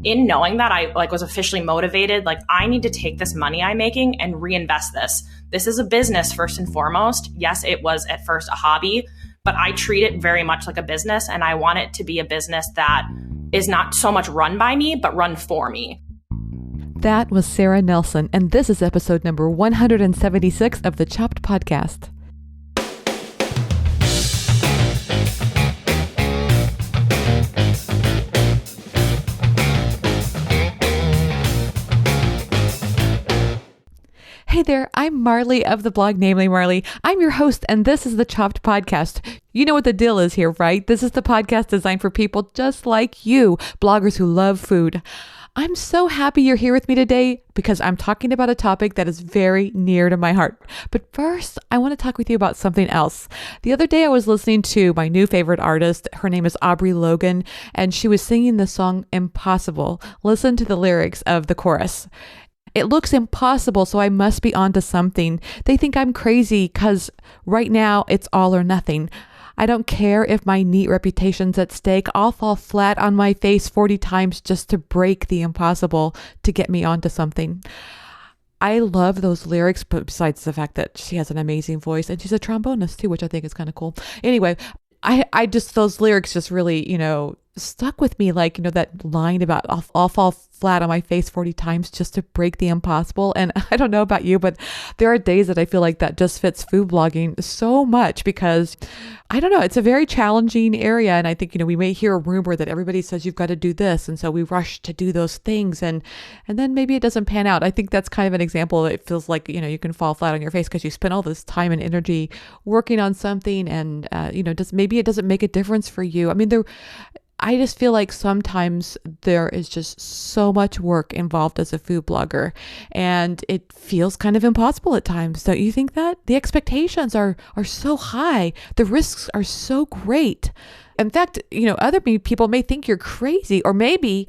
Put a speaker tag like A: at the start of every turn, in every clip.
A: in knowing that, I was officially motivated. I need to take this money I'm making and reinvest this. This is a business first and foremost. Yes, it was at first a hobby, but I treat it very much like a business, and I want it to be a business that is not so much run by me, but run for me.
B: That was Sara Nelson, and this is episode number 176 of the Chopped Podcast. Hey there, I'm Marley of the blog Namely Marley. I'm your host, and this is the Chopped Podcast. You know what the deal is here, right? This is the podcast designed for people just like you, bloggers who love food. I'm so happy you're here with me today because I'm talking about a topic that is very near to my heart. But first, I want to talk with you about something else. The other day, I was listening to my new favorite artist. Her name is Aubrey Logan, and she was singing the song Impossible. Listen to the lyrics of the chorus. It looks impossible, so I must be onto something. They think I'm crazy because right now it's all or nothing. I don't care if my neat reputation's at stake. I'll fall flat on my face 40 times just to break the impossible to get me onto something. I love those lyrics, but besides the fact that she has an amazing voice and she's a trombonist too, which I think is kind of cool. Anyway, I just, those lyrics just really, stuck with me, that line about I'll fall flat on my face 40 times just to break the impossible. And I don't know about you, but there are days that I feel like that just fits food blogging so much because I don't know, it's a very challenging area. And I think, we may hear a rumor that everybody says you've got to do this. And so we rush to do those things and then maybe it doesn't pan out. I think that's kind of an example. It feels like, you can fall flat on your face because you spend all this time and energy working on something and, maybe it doesn't make a difference for you. I just feel like sometimes there is just so much work involved as a food blogger and it feels kind of impossible at times. Don't you think that? The expectations are so high. The risks are so great. In fact, other people may think you're crazy, or maybe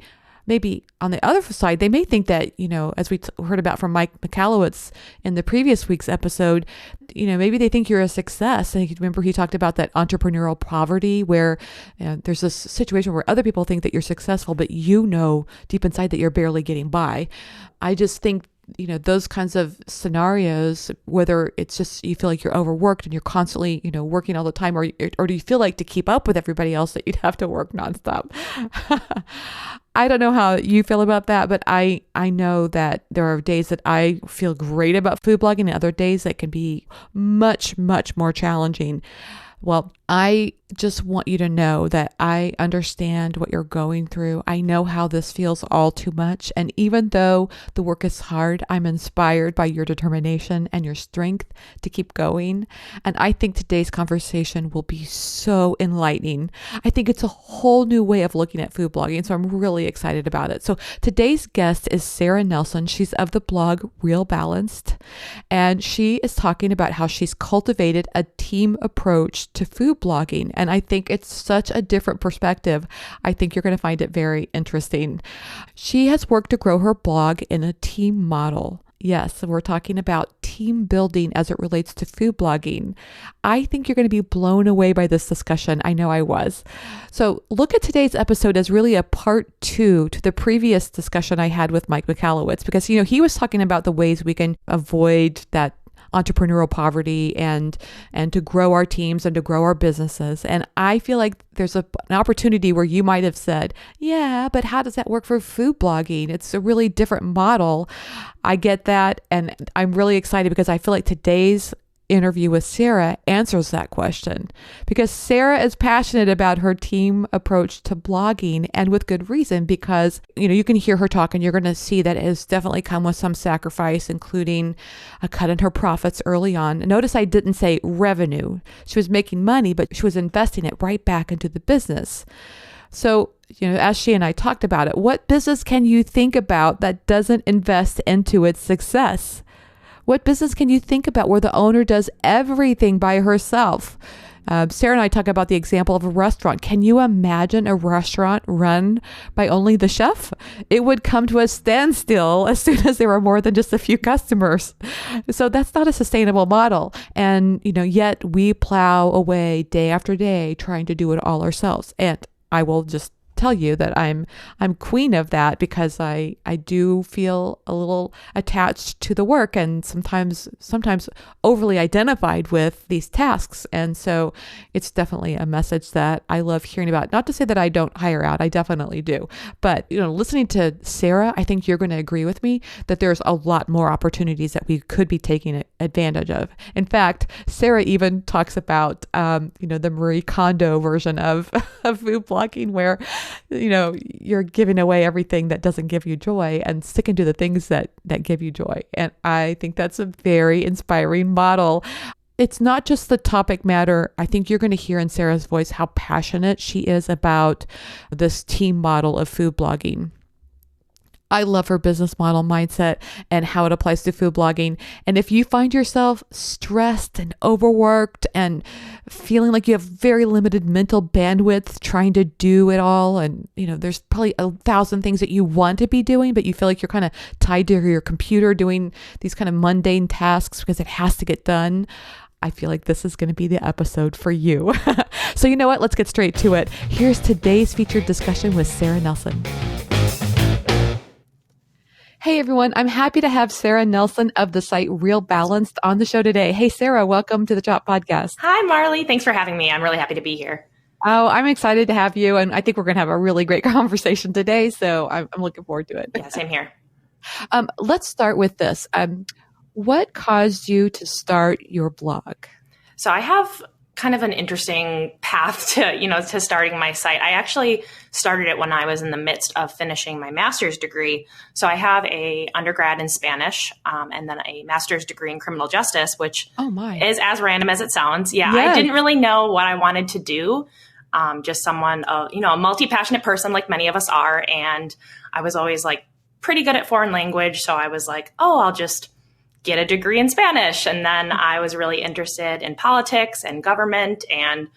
B: on the other side, they may think that, as we heard about from Mike Michalowicz in the previous week's episode, maybe they think you're a success. And remember, he talked about that entrepreneurial poverty where there's this situation where other people think that you're successful, but deep inside that you're barely getting by. I just think those kinds of scenarios, whether it's just you feel like you're overworked and you're constantly, working all the time, or do you feel like to keep up with everybody else that you'd have to work nonstop? I don't know how you feel about that, but I know that there are days that I feel great about food blogging and other days that can be much, much more challenging. Well, I just want you to know that I understand what you're going through. I know how this feels all too much. And even though the work is hard, I'm inspired by your determination and your strength to keep going. And I think today's conversation will be so enlightening. I think it's a whole new way of looking at food blogging. So I'm really excited about it. So today's guest is Sara Nelson. She's of the blog Real Balanced. And she is talking about how she's cultivated a team approach to food blogging. And I think it's such a different perspective. I think you're going to find it very interesting. She has worked to grow her blog in a team model. Yes, we're talking about team building as it relates to food blogging. I think you're going to be blown away by this discussion. I know I was. So look at today's episode as really a part 2 to the previous discussion I had with Mike Michalowicz, because, he was talking about the ways we can avoid that entrepreneurial poverty and to grow our teams and to grow our businesses. And I feel like there's an opportunity where you might have said, yeah, but how does that work for food blogging? It's a really different model. I get that. And I'm really excited because I feel like today's interview with Sara answers that question, because Sara is passionate about her team approach to blogging, and with good reason, because you can hear her talk and you're going to see that it has definitely come with some sacrifice, including a cut in her profits early on. Notice I didn't say revenue. She was making money, but she was investing it right back into the business. So, as she and I talked about it, what business can you think about that doesn't invest into its success? What business can you think about where the owner does everything by herself? Sara and I talk about the example of a restaurant. Can you imagine a restaurant run by only the chef? It would come to a standstill as soon as there were more than just a few customers. So that's not a sustainable model. And, yet we plow away day after day trying to do it all ourselves. And I will just tell you that I'm queen of that because I do feel a little attached to the work and sometimes overly identified with these tasks. And so it's definitely a message that I love hearing about. Not to say that I don't hire out, I definitely do. But, listening to Sara, I think you're going to agree with me that there's a lot more opportunities that we could be taking advantage of. In fact, Sara even talks about, the Marie Kondo version of food blogging where, you're giving away everything that doesn't give you joy and sticking to the things that give you joy. And I think that's a very inspiring model. It's not just the topic matter. I think you're going to hear in Sara's voice how passionate she is about this team model of food blogging. I love her business model mindset and how it applies to food blogging. And if you find yourself stressed and overworked and feeling like you have very limited mental bandwidth trying to do it all, and there's probably 1,000 things that you want to be doing, but you feel like you're kind of tied to your computer doing these kind of mundane tasks because it has to get done, I feel like this is going to be the episode for you. So you know what? Let's get straight to it. Here's today's featured discussion with Sara Nelson. Hey everyone, I'm happy to have Sara Nelson of the site Real Balanced on the show today. Hey Sara, welcome to the Chop Podcast.
A: Hi Marley, thanks for having me. I'm really happy to be here.
B: Oh, I'm excited to have you, and I think we're going to have a really great conversation today, so I'm looking forward to it.
A: Yeah, same here.
B: Let's start with this. What caused you to start your blog?
A: So I have kind of an interesting path to starting my site. I actually started it when I was in the midst of finishing my master's degree. So I have a undergrad in Spanish and then a master's degree in criminal justice, which is as random as it sounds. Yeah, I didn't really know what I wanted to do. Just someone, a multi-passionate person like many of us are. And I was always like pretty good at foreign language. So I was like, I'll just get a degree in Spanish. And then I was really interested in politics and government. And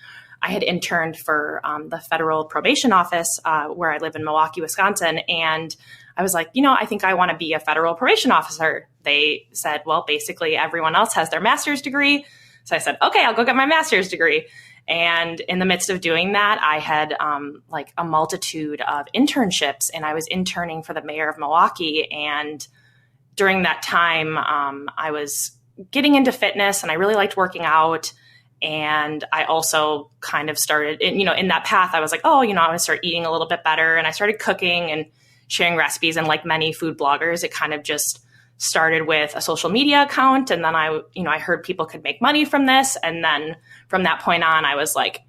A: I had interned for the federal probation office where I live in Milwaukee, Wisconsin. And I was like, I think I want to be a federal probation officer. They said, well, basically everyone else has their master's degree. So I said, okay, I'll go get my master's degree. And in the midst of doing that, I had like a multitude of internships, and I was interning for the mayor of Milwaukee. And during that time, I was getting into fitness and I really liked working out. And I also kind of started, in that path, I was like, I want to start eating a little bit better. And I started cooking and sharing recipes. And like many food bloggers, it kind of just started with a social media account. And then I heard people could make money from this. And then from that point on, I was like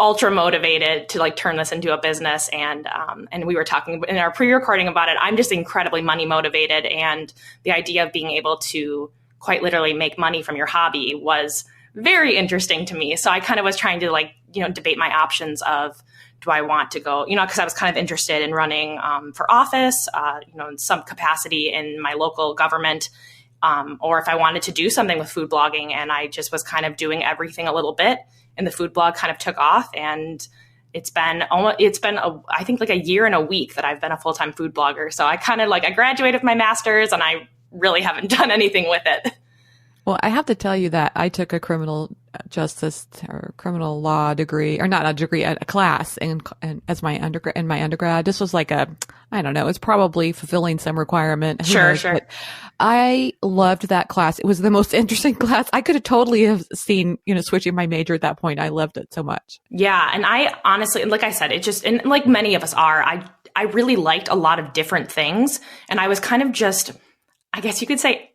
A: ultra motivated to like turn this into a business. And we were talking in our pre-recording about it. I'm just incredibly money motivated. And the idea of being able to quite literally make money from your hobby was very interesting to me. So I kind of was trying to debate my options of, do I want to go, because I was kind of interested in running for office, in some capacity in my local government, or if I wanted to do something with food blogging. And I just was kind of doing everything a little bit. And the food blog kind of took off, and it's been I think like a year and a week that I've been a full-time food blogger. So I kind of I graduated with my master's and I really haven't done anything with it.
B: Well, I have to tell you that I took a criminal justice or criminal law degree, or not a degree, a class, and as my undergrad. This was like it's probably fulfilling some requirement.
A: Sure.
B: But I loved that class. It was the most interesting class. I could have totally have seen, switching my major at that point. I loved it so much.
A: Yeah. And I honestly, like I said, and like many of us are, I really liked a lot of different things. And I was kind of just, I guess you could say,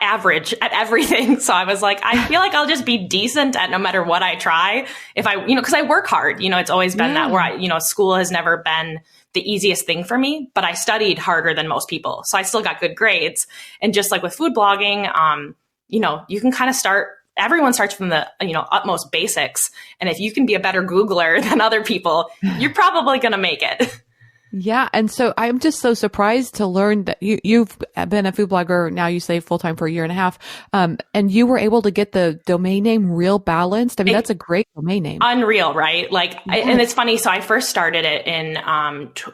A: average at everything. So I was like, I feel like I'll just be decent at no matter what I try. If I, because I work hard, it's always been that where school has never been the easiest thing for me, but I studied harder than most people. So I still got good grades. And just like with food blogging, you can kind of everyone starts from the, utmost basics. And if you can be a better Googler than other people, you're probably going to make it.
B: Yeah. And so I'm just so surprised to learn that you've been a food blogger now, you say full-time for a year and a half. And you were able to get the domain name Real Balanced. I mean, that's a great domain name.
A: Unreal, right? And it's funny. So I first started it in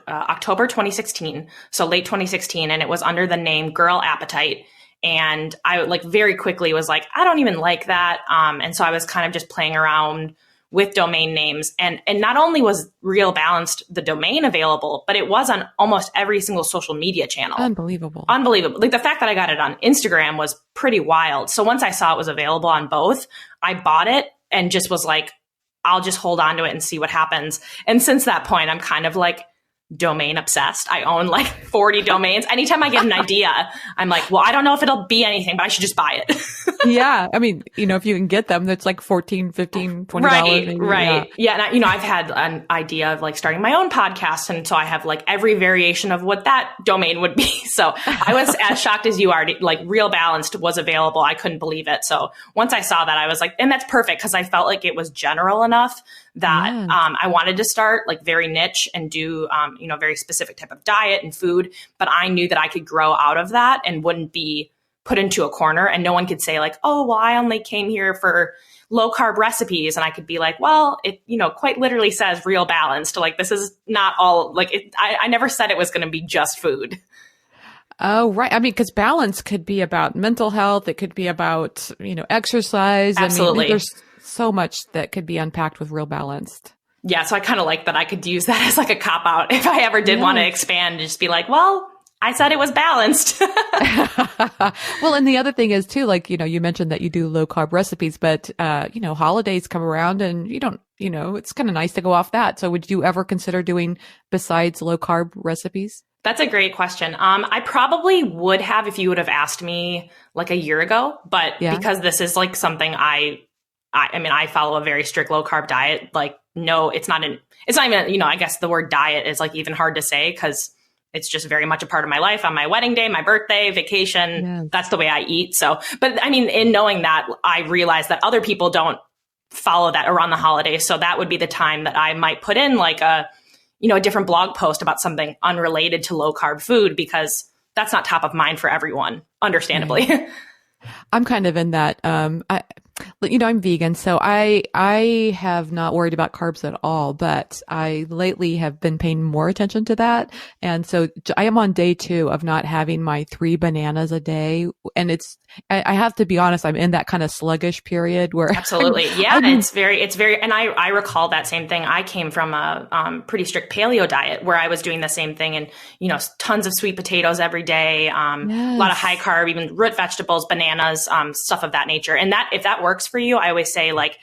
A: October 2016. So late 2016. And it was under the name Girl Appetite. And I very quickly was like, I don't even like that. And so I was kind of just playing around with domain names. And not only was Real Balanced, the domain, available, but it was on almost every single social media channel.
B: Unbelievable.
A: Like the fact that I got it on Instagram was pretty wild. So once I saw it was available on both, I bought it and just was like, I'll just hold on to it and see what happens. And since that point, I'm kind of like domain obsessed. I own like 40 domains. Anytime I get an idea, I'm like, well, I don't know if it'll be anything, but I should just buy it.
B: Yeah. I mean, if you can get them, that's like $14, $15, $20.
A: Right.
B: Maybe.
A: Right. Yeah. And I've had an idea of like starting my own podcast. And so I have like every variation of what that domain would be. So I was as shocked as you are. Like Real Balanced was available. I couldn't believe it. So once I saw that, I was like, and that's perfect because I felt like it was general enough that I wanted to start like very niche and do, very specific type of diet and food. But I knew that I could grow out of that and wouldn't be put into a corner, and no one could say like, oh, well, I only came here for low carb recipes. And I could be like, well, it, quite literally says Real Balanced. Like, this is not all like it. I never said it was going to be just food.
B: Oh, right. I mean, because balance could be about mental health. It could be about, exercise.
A: Absolutely.
B: I mean, there's so much that could be unpacked with Real Balanced.
A: Yeah. So I kind of like that I could use that as like a cop out if I ever did want to expand, just be like, well, I said it was balanced.
B: Well, and the other thing is too, like, you mentioned that you do low carb recipes, but, holidays come around and you don't, it's kind of nice to go off that. So would you ever consider doing besides low carb recipes?
A: That's a great question. I probably would have if you would have asked me like a year ago, but because this is like something I follow a very strict low carb diet. Like, no, it's not even, I guess the word diet is like even hard to say because it's just very much a part of my life. On my wedding day, my birthday, vacation, that's the way I eat. So, but I mean, in knowing that, I realized that other people don't follow that around the holidays. So that would be the time that I might put in like a different blog post about something unrelated to low carb food, because that's not top of mind for everyone, understandably.
B: Right. I'm kind of in that, I'm vegan, so I have not worried about carbs at all, but I lately have been paying more attention to that. And so I am on day 2 of not having my 3 bananas a day. And I have to be honest, I'm in that kind of sluggish period where
A: absolutely. It's very, and I recall that same thing. I came from a pretty strict paleo diet where I was doing the same thing and, tons of sweet potatoes every day, a lot of high carb, even root vegetables, bananas, stuff of that nature. And that, if that works for you, I always say like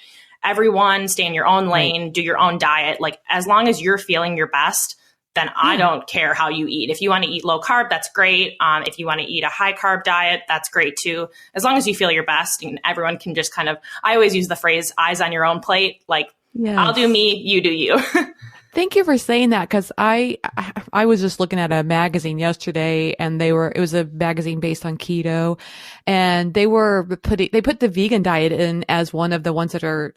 A: everyone stay in your own lane, do your own diet. Like as long as you're feeling your best, then I don't care how you eat. If you want to eat low carb, that's great. If you want to eat a high carb diet, that's great too. As long as you feel your best, and everyone can just kind of, I always use the phrase eyes on your own plate. Like I'll do me, you do you.
B: Thank you for saying that, because I was just looking at a magazine yesterday, and it was a magazine based on keto, and they put the vegan diet in as one of the ones that are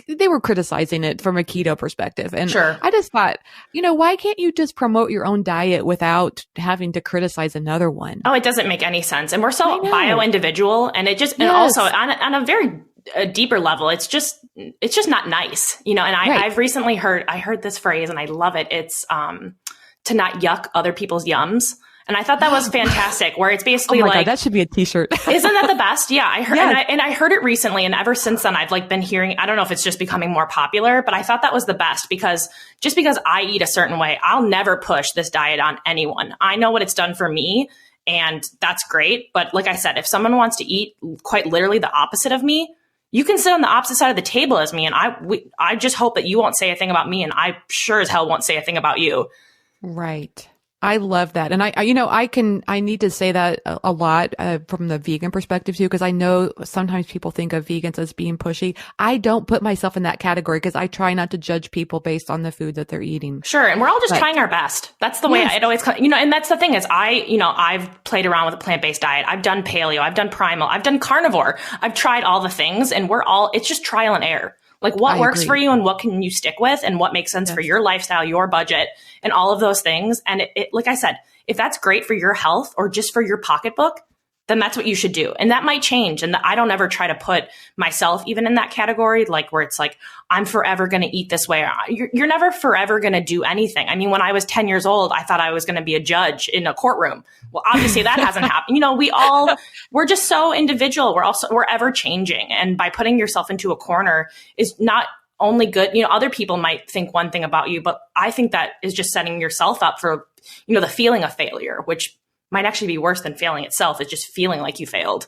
B: they were criticizing it from a keto perspective. And I just thought, why can't you just promote your own diet without having to criticize another one?
A: Oh, it doesn't make any sense. And we're so bio-individual, and it just, and also on a very deeper level, it's just not nice, and I've recently heard this phrase and I love it. It's, to not yuck other people's yums. And I thought that was fantastic, where it's basically
B: God, that should be a t-shirt.
A: Isn't that the best? Yeah. I heard, and I heard it recently, and ever since then I've like been hearing, I don't know if it's just becoming more popular, but I thought that was the best, because just because I eat a certain way, I'll never push this diet on anyone. I know what it's done for me, and that's great. But like I said, if someone wants to eat quite literally the opposite of me, you can sit on the opposite side of the table as me. And I just hope that you won't say a thing about me, and I sure as hell won't say a thing about you.
B: Right. I love that. And I need to say that a lot from the vegan perspective too, because I know sometimes people think of vegans as being pushy. I don't put myself in that category, because I try not to judge people based on the food that they're eating.
A: Sure. And we're all just trying our best. That's the way it always comes, and that's the thing is I've played around with a plant-based diet. I've done paleo. I've done primal. I've done carnivore. I've tried all the things, and it's just trial and error. Like what works for you and what can you stick with and what makes sense for your lifestyle, your budget, and all of those things. And it, like I said, if that's great for your health or just for your pocketbook, then that's what you should do. And that might change. And I don't ever try to put myself even in that category, like where it's like, I'm forever going to eat this way. You're never forever going to do anything. I mean, when I was 10 years old, I thought I was going to be a judge in a courtroom. Well, obviously that hasn't happened. You know, we're just so individual. We're ever changing. And by putting yourself into a corner is not only good. You know, other people might think one thing about you, but I think that is just setting yourself up for, you know, the feeling of failure, which might actually be worse than failing itself. It's just feeling like you failed.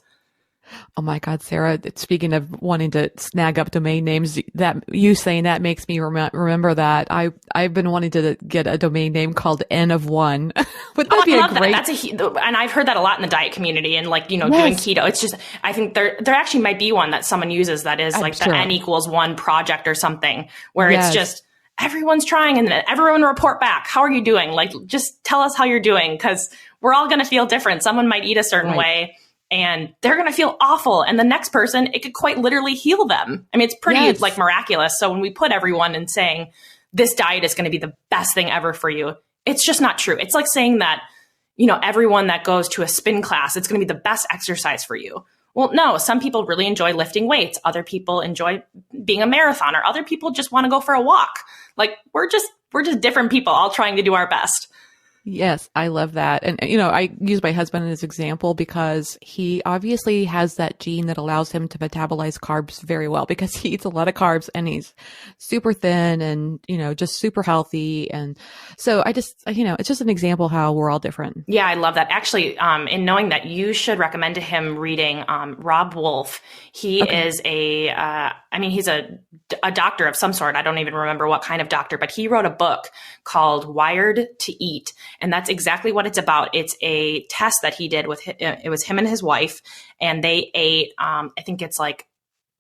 B: Oh my God, Sarah, speaking of wanting to snag up domain names, that you saying that makes me remember that I've been wanting to get a domain name called N of One. Would that be a great?
A: And I've heard that a lot in the diet community and like, you know, doing keto. It's just, I think there actually might be one that someone uses that is like the N equals 1 project or something where it's just, everyone's trying and then everyone report back. How are you doing? Like, just tell us how you're doing, because we're all going to feel different. Someone might eat a certain way and they're going to feel awful. And the next person, it could quite literally heal them. I mean, it's pretty like miraculous. So when we put everyone in saying this diet is going to be the best thing ever for you, it's just not true. It's like saying that, you know, everyone that goes to a spin class, it's going to be the best exercise for you. Well, no, some people really enjoy lifting weights. Other people enjoy being a marathoner. Other people just want to go for a walk. Like we're just different people all trying to do our best.
B: Yes, I love that. And, you know, I use my husband as an example because he obviously has that gene that allows him to metabolize carbs very well because he eats a lot of carbs and he's super thin and, you know, just super healthy. And so I just, you know, it's just an example how we're all different.
A: Yeah, I love that. Actually, in knowing that, you should recommend to him reading Rob Wolf. He is he's a doctor of some sort. I don't even remember what kind of doctor, but he wrote a book called Wired to Eat. And that's exactly what it's about. It's a test that he did it was him and his wife, and they ate, I think it's like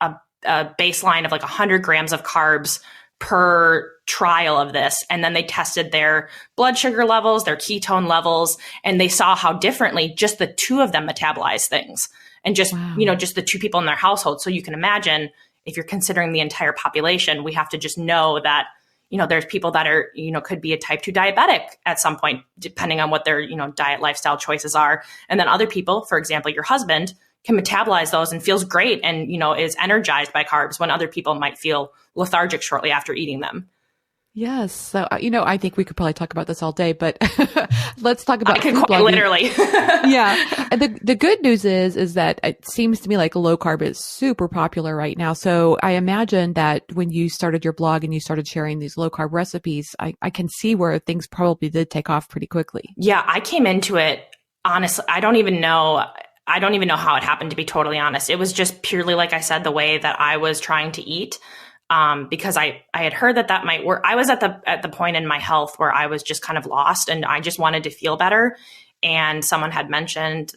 A: a baseline of like 100 grams of carbs per trial of this. And then they tested their blood sugar levels, their ketone levels, and they saw how differently just the two of them metabolize things. And just, you know, just the two people in their household. So you can imagine if you're considering the entire population, we have to just know that, you know, there's people that are, you know, could be a type 2 diabetic at some point, depending on what their, you know, diet lifestyle choices are. And then other people, for example, your husband, can metabolize those and feels great and, you know, is energized by carbs when other people might feel lethargic shortly after eating them.
B: Yes. So, you know, I think we could probably talk about this all day, but let's talk about food blogging.
A: Literally.
B: Yeah. And the good news is that it seems to me like low carb is super popular right now. So I imagine that when you started your blog and you started sharing these low carb recipes, I can see where things probably did take off pretty quickly. Yeah.
A: I came into it, honestly, I don't even know how it happened, to be totally honest. It was just purely, like I said, the way that I was trying to eat. Because I had heard that might work. I was at the point in my health where I was just kind of lost and I just wanted to feel better. And someone had mentioned,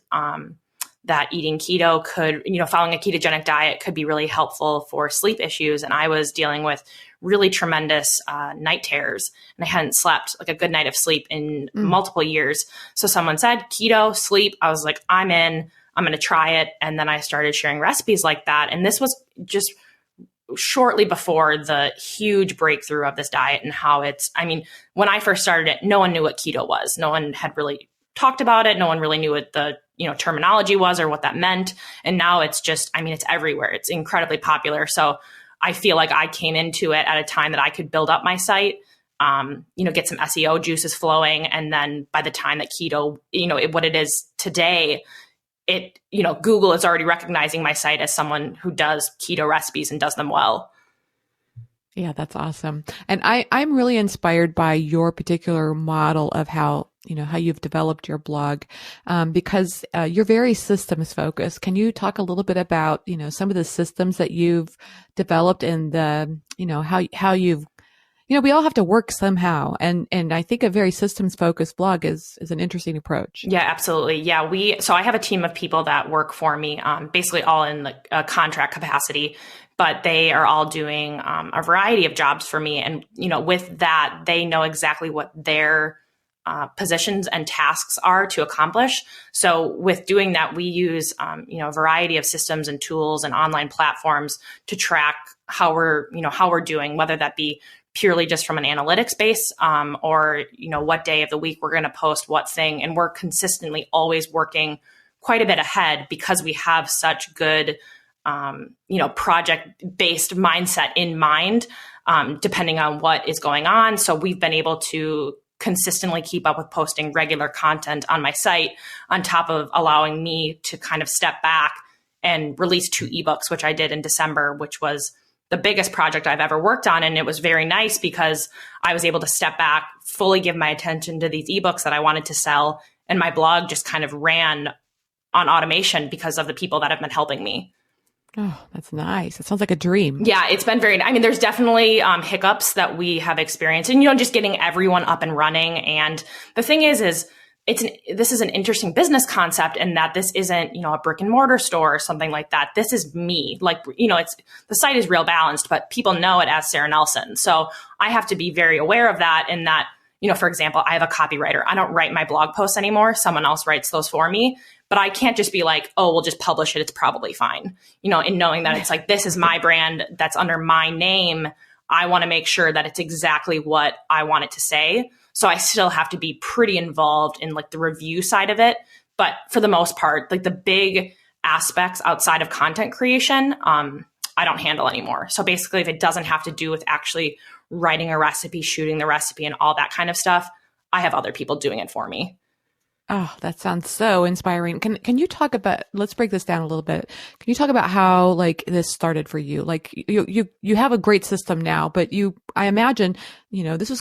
A: that eating keto could, you know, following a ketogenic diet could be really helpful for sleep issues. And I was dealing with really tremendous, night terrors, and I hadn't slept like a good night of sleep in multiple years. So someone said keto, sleep. I was like, I'm in, I'm going to try it. And then I started sharing recipes like that. And this was just shortly before the huge breakthrough of this diet and how when I first started it, no one knew what keto was. No one had really talked about it. No one really knew what the, you know, terminology was or what that meant. And now it's just, it's everywhere. It's incredibly popular. So I feel like I came into it at a time that I could build up my site, you know, get some SEO juices flowing. And then by the time that keto, you know, what it is today, Google is already recognizing my site as someone who does keto recipes and does them well.
B: Yeah, that's awesome. And I'm really inspired by your particular model of how you've developed your blog, because you're very systems focused. Can you talk a little bit about, you know, some of the systems that you've developed and how you've, you know, we all have to work somehow. And I think a very systems focused blog is an interesting approach.
A: Yeah, absolutely. Yeah. So I have a team of people that work for me, basically all in the contract capacity, but they are all doing a variety of jobs for me. And, you know, with that, they know exactly what their positions and tasks are to accomplish. So with doing that, we use, a variety of systems and tools and online platforms to track how we're doing, whether that be purely just from an analytics base, or, you know, what day of the week we're going to post what thing. And we're consistently always working quite a bit ahead because we have such good, project-based mindset in mind, depending on what is going on. So we've been able to consistently keep up with posting regular content on my site, on top of allowing me to kind of step back and release 2 ebooks, which I did in December, which was the biggest project I've ever worked on. And it was very nice because I was able to step back, fully give my attention to these ebooks that I wanted to sell. And my blog just kind of ran on automation because of the people that have been helping me.
B: Oh, that's nice. It sounds like a dream.
A: Yeah, it's been there's definitely hiccups that we have experienced, and, just getting everyone up and running. And the thing is this is an interesting business concept, in that this isn't, a brick and mortar store or something like that. This is me. It's, the site is Real Balanced, but people know it as Sara Nelson. So I have to be very aware of that, in that, for example, I have a copywriter. I don't write my blog posts anymore. Someone else writes those for me. But I can't just be like, oh, we'll just publish it. It's probably fine. In knowing that it's like, this is my brand that's under my name. I want to make sure that it's exactly what I want it to say. So I still have to be pretty involved in the review side of it. But for the most part, the big aspects outside of content creation, I don't handle anymore. So basically, if it doesn't have to do with actually writing a recipe, shooting the recipe, and all that kind of stuff, I have other people doing it for me.
B: Oh, that sounds so inspiring. Can you talk about, let's break this down a little bit. Can you talk about how this started for you? You have a great system now, but I imagine, this was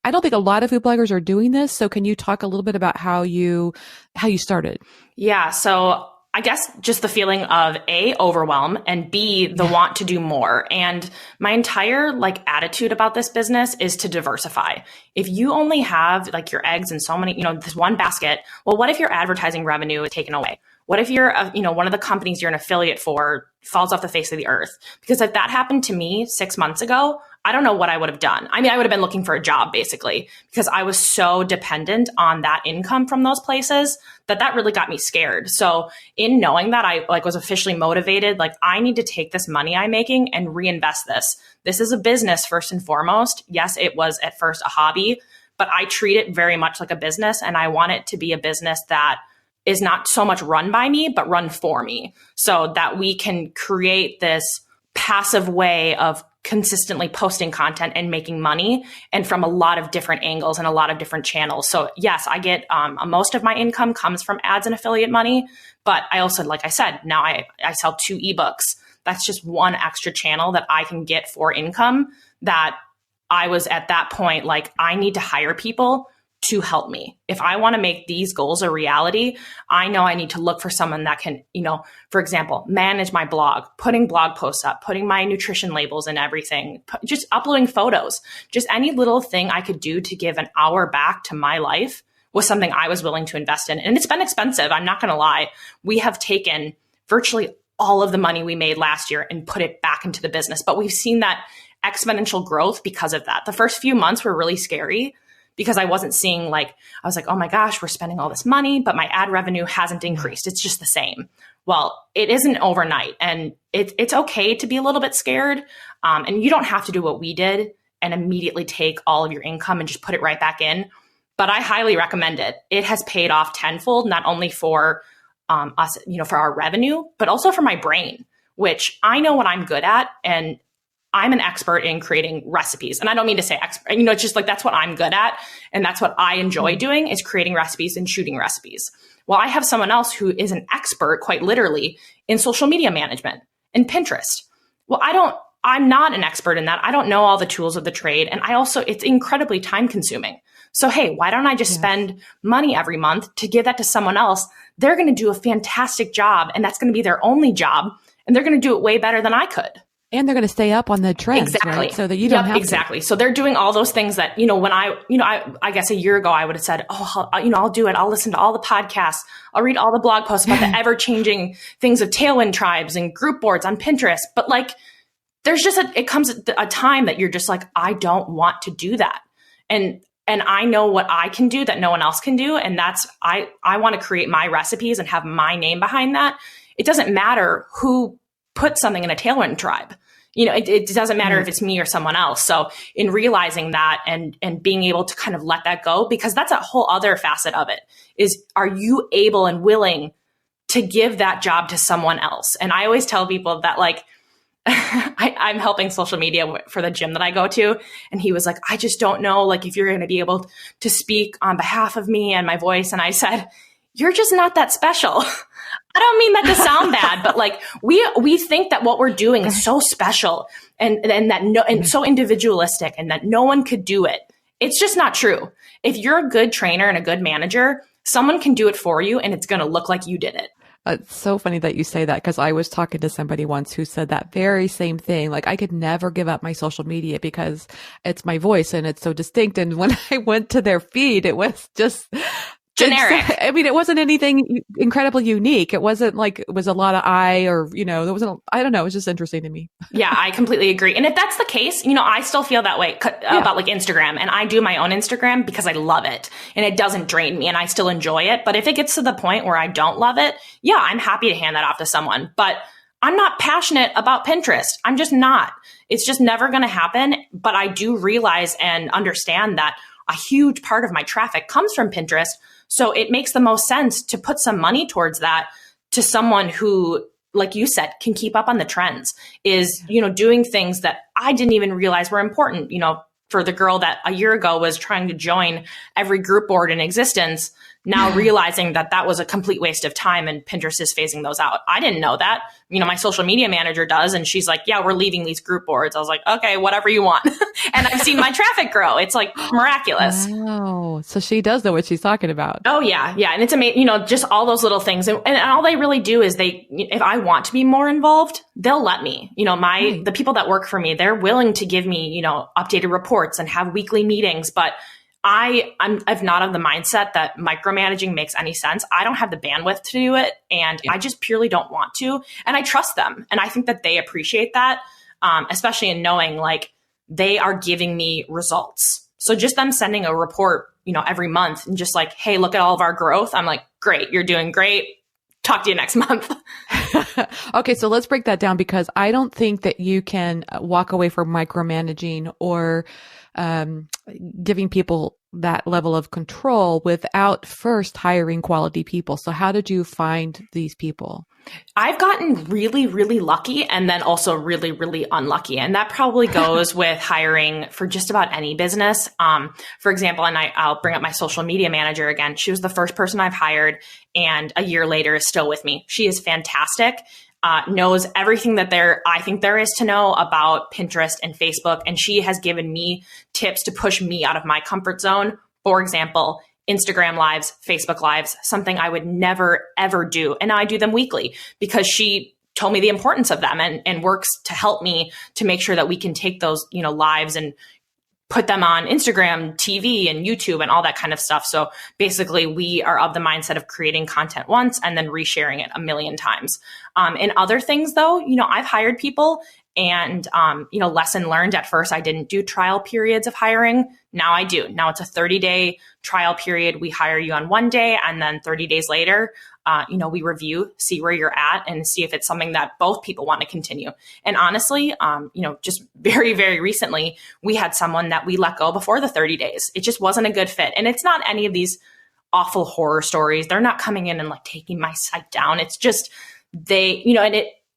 B: I don't think a lot of food bloggers are doing this. So can you talk a little bit about how you started? Yeah.
A: So I guess just the feeling of A, overwhelm, and B, the want to do more. And my entire attitude about this business is to diversify. If you only have your eggs in so many, this one basket, well, what if your advertising revenue is taken away? What if you're, one of the companies you're an affiliate for falls off the face of the earth? Because if that happened to me 6 months ago, I don't know what I would have done. I would have been looking for a job, basically, because I was so dependent on that income from those places that really got me scared. So in knowing that, I was officially motivated, I need to take this money I'm making and reinvest this. This is a business first and foremost. Yes, it was at first a hobby, but I treat it very much like a business, and I want it to be a business that is not so much run by me, but run for me, so that we can create this passive way of consistently posting content and making money, and from a lot of different angles and a lot of different channels. So yes, I get most of my income comes from ads and affiliate money, but I also, like I said, now I sell 2 ebooks. That's just one extra channel that I can get for income, that I was at that point, I need to hire people to help me. If I want to make these goals a reality, I know I need to look for someone that can, for example, manage my blog, putting blog posts up, putting my nutrition labels and everything, just uploading photos, just any little thing I could do to give an hour back to my life was something I was willing to invest in. And it's been expensive. I'm not going to lie. We have taken virtually all of the money we made last year and put it back into the business. But we've seen that exponential growth because of that. The first few months were really scary, because I wasn't seeing I was like, oh my gosh, we're spending all this money, but my ad revenue hasn't increased. It's just the same. Well, it isn't overnight, and it's okay to be a little bit scared. And you don't have to do what we did and immediately take all of your income and just put it right back in. But I highly recommend it. It has paid off tenfold, not only for us, for our revenue, but also for my brain, which I know what I'm good at. And I'm an expert in creating recipes. And I don't mean to say expert, it's just that's what I'm good at. And that's what I enjoy doing, is creating recipes and shooting recipes. Well, I have someone else who is an expert, quite literally, in social media management and Pinterest. Well, I'm not an expert in that. I don't know all the tools of the trade. And it's incredibly time consuming. So, hey, why don't I just spend money every month to give that to someone else? They're going to do a fantastic job, and that's going to be their only job. And they're going to do it way better than I could.
B: And they're going to stay up on the trends,
A: exactly.
B: Right? So that you don't have
A: exactly. To. So they're doing all those things that, when I guess a year ago, I would have said, I'll do it. I'll listen to all the podcasts. I'll read all the blog posts about the ever-changing things of tailwind tribes and group boards on Pinterest. But there's just it comes at a time that you're just I don't want to do that. And I know what I can do that no one else can do. And that's, I want to create my recipes and have my name behind that. It doesn't matter who put something in a tailwind tribe. It doesn't matter if it's me or someone else. So in realizing that and being able to kind of let that go, because that's a whole other facet of it, is, are you able and willing to give that job to someone else. And I always tell people that like, I'm helping social media for the gym that I go to. And he was like, I just don't know, like, if you're going to be able to speak on behalf of me and my voice. And I said, you're just not that special. I don't mean that to sound bad, but like we think that what we're doing is so special and so individualistic and that no one could do it. It's just not true. If you're a good trainer and a good manager, someone can do it for you and it's going to look like you did it.
B: It's so funny that you say that because I was talking to somebody once who said that very same thing. Like I could never give up my social media because it's my voice and it's so distinct. And when I went to their feed, it was just
A: generic.
B: I mean, it wasn't anything incredibly unique. It wasn't like it was a lot of there wasn't, I don't know. It was just interesting to me.
A: Yeah, I completely agree. And if that's the case, I still feel that way about like Instagram, and I do my own Instagram because I love it and it doesn't drain me and I still enjoy it. But if it gets to the point where I don't love it, yeah, I'm happy to hand that off to someone, but I'm not passionate about Pinterest. I'm just not. It's just never going to happen. But I do realize and understand that a huge part of my traffic comes from Pinterest. So it makes the most sense to put some money towards that to someone who, like you said, can keep up on the trends, is, doing things that I didn't even realize were important. For the girl that a year ago was trying to join every group board in existence, now realizing that that was a complete waste of time and Pinterest is phasing those out. I didn't know that. My social media manager does. And she's like, yeah, we're leaving these group boards. I was like, okay, whatever you want. And I've seen my traffic grow. It's like miraculous.
B: Oh, so she does know what she's talking about.
A: Oh yeah. Yeah. And it's amazing, just all those little things. And all they really do is if I want to be more involved, they'll let me, the people that work for me, they're willing to give me, updated reports and have weekly meetings, but I'm not of the mindset that micromanaging makes any sense. I don't have the bandwidth to do it, and I just purely don't want to. And I trust them, and I think that they appreciate that, especially in knowing like they are giving me results. So just them sending a report, every month and just like, hey, look at all of our growth. I'm like, great, you're doing great. Talk to you next month.
B: Okay, so let's break that down because I don't think that you can walk away from micromanaging or giving people that level of control without first hiring quality people. So how did you find these people?
A: I've gotten really, really lucky and then also really, really unlucky. And that probably goes with hiring for just about any business. For example, and I'll bring up my social media manager again. She was the first person I've hired and a year later is still with me. She is fantastic. Knows everything that I think there is to know about Pinterest and Facebook. And she has given me tips to push me out of my comfort zone. For example, Instagram lives, Facebook lives, something I would never, ever do. And now I do them weekly because she told me the importance of them and works to help me to make sure that we can take those, lives and put them on Instagram, TV, and YouTube and all that kind of stuff. So basically we are of the mindset of creating content once and then resharing it a million times. In other things though, I've hired people and, lesson learned. At first I didn't do trial periods of hiring. Now I do. Now it's a 30-day trial period. We hire you on one day and then 30 days later, we review, see where you're at and see if it's something that both people want to continue. And honestly, just very, very recently, we had someone that we let go before the 30 days. It just wasn't a good fit. And it's not any of these awful horror stories. They're not coming in and like taking my site down. It's just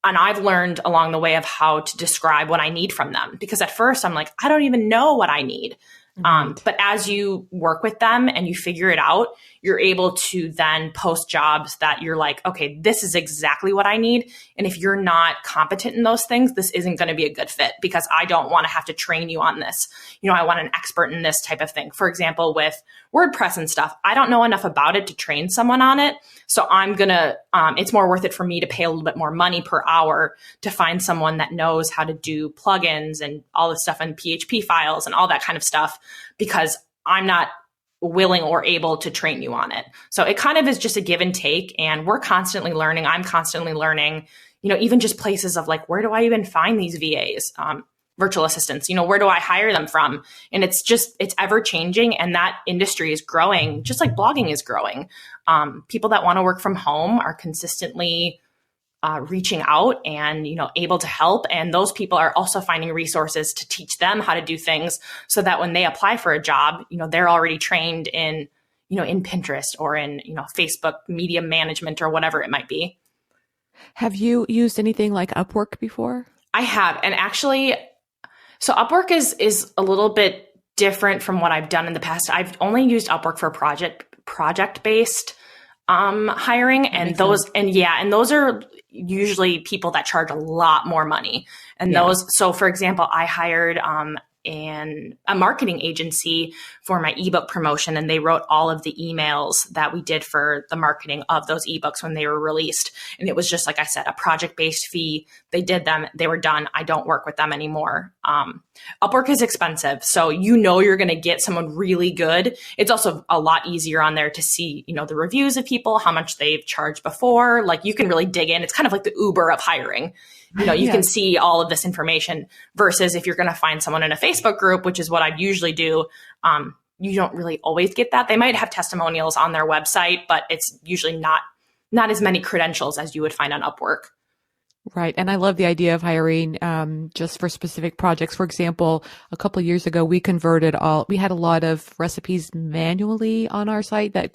A: and I've learned along the way of how to describe what I need from them, because at first I'm like, I don't even know what I need. Right. But as you work with them and you figure it out, you're able to then post jobs that you're like, okay, this is exactly what I need. And if you're not competent in those things, this isn't going to be a good fit because I don't want to have to train you on this. I want an expert in this type of thing. For example, with WordPress and stuff, I don't know enough about it to train someone on it. So I'm going to, it's more worth it for me to pay a little bit more money per hour to find someone that knows how to do plugins and all this stuff and PHP files and all that kind of stuff, because I'm not willing or able to train you on it. So it kind of is just a give and take, and we're constantly learning. I'm constantly learning, even just places of like, where do I even find these VAs, virtual assistants, where do I hire them from? And it's ever changing. And that industry is growing, just like blogging is growing. People that want to work from home are consistently reaching out and, able to help. And those people are also finding resources to teach them how to do things so that when they apply for a job, they're already trained in, in Pinterest or in, Facebook media management or whatever it might be.
B: Have you used anything like Upwork before?
A: I have. And actually, so Upwork is a little bit different from what I've done in the past. I've only used Upwork for project-based hiring. And those are usually people that charge a lot more money. And so for example, I hired a marketing agency for my ebook promotion, and they wrote all of the emails that we did for the marketing of those ebooks when they were released. And it was just, like I said, a project-based fee. They did them, they were done. I don't work with them anymore. Upwork is expensive, so you're going to get someone really good. It's also a lot easier on there to see, the reviews of people, how much they've charged before. Like, you can really dig in. It's kind of like the Uber of hiring. You can see all of this information versus if you're going to find someone in a Facebook group, which is what I'd usually do. You don't really always get that. They might have testimonials on their website, but it's usually not as many credentials as you would find on Upwork.
B: Right. And I love the idea of hiring just for specific projects. For example, a couple of years ago, we had a lot of recipes manually on our site that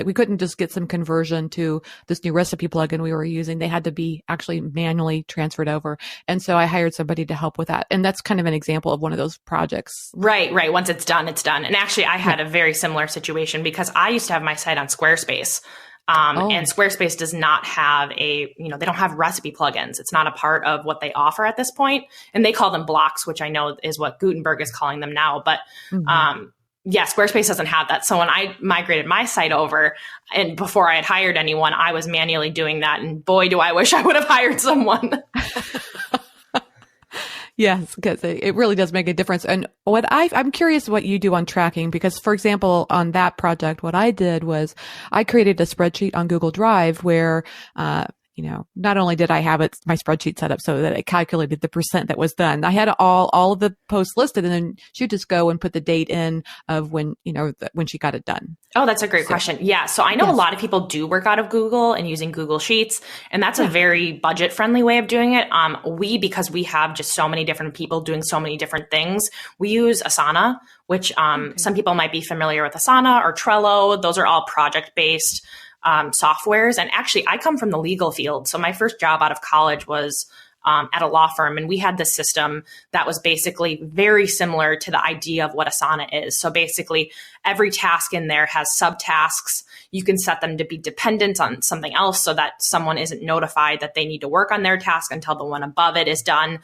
B: we couldn't just get some conversion to this new recipe plugin we were using. They had to be actually manually transferred over. And so I hired somebody to help with that. And that's kind of an example of one of those projects.
A: Right. Once it's done, it's done. And actually, I had a very similar situation because I used to have my site on Squarespace. And Squarespace does not have they don't have recipe plugins. It's not a part of what they offer at this point. And they call them blocks, which I know is what Gutenberg is calling them now. But, Squarespace doesn't have that. So when I migrated my site over, and before I had hired anyone, I was manually doing that. And boy, do I wish I would have hired someone.
B: Yes, because it really does make a difference. And I'm curious what you do on tracking, because, for example, on that project, what I did was I created a spreadsheet on Google Drive where, not only did I have my spreadsheet set up so that it calculated the percent that was done, I had all of the posts listed, and then she'd just go and put the date in of when she got it done.
A: Oh, that's a great question. Yeah. So I know a lot of people do work out of Google and using Google Sheets, and that's a very budget friendly way of doing it. Because we have just so many different people doing so many different things, we use Asana, which some people might be familiar with Asana or Trello. Those are all project-based softwares. And actually, I come from the legal field. So my first job out of college was at a law firm, and we had this system that was basically very similar to the idea of what Asana is. So basically, every task in there has subtasks. You can set them to be dependent on something else so that someone isn't notified that they need to work on their task until the one above it is done.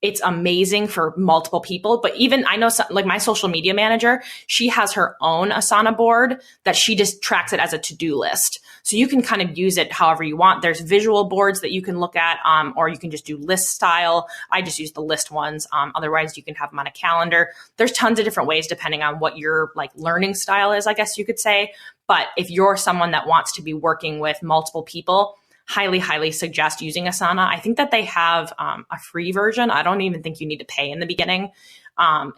A: It's amazing for multiple people, but even I know like my social media manager, she has her own Asana board that she just tracks it as a to-do list. So you can kind of use it however you want. There's visual boards that you can look at, or you can just do list style. I just use the list ones. Otherwise you can have them on a calendar. There's tons of different ways depending on what your like learning style is, I guess you could say. But if you're someone that wants to be working with multiple people, highly, highly suggest using Asana. I think that they have a free version. I don't even think you need to pay in the beginning.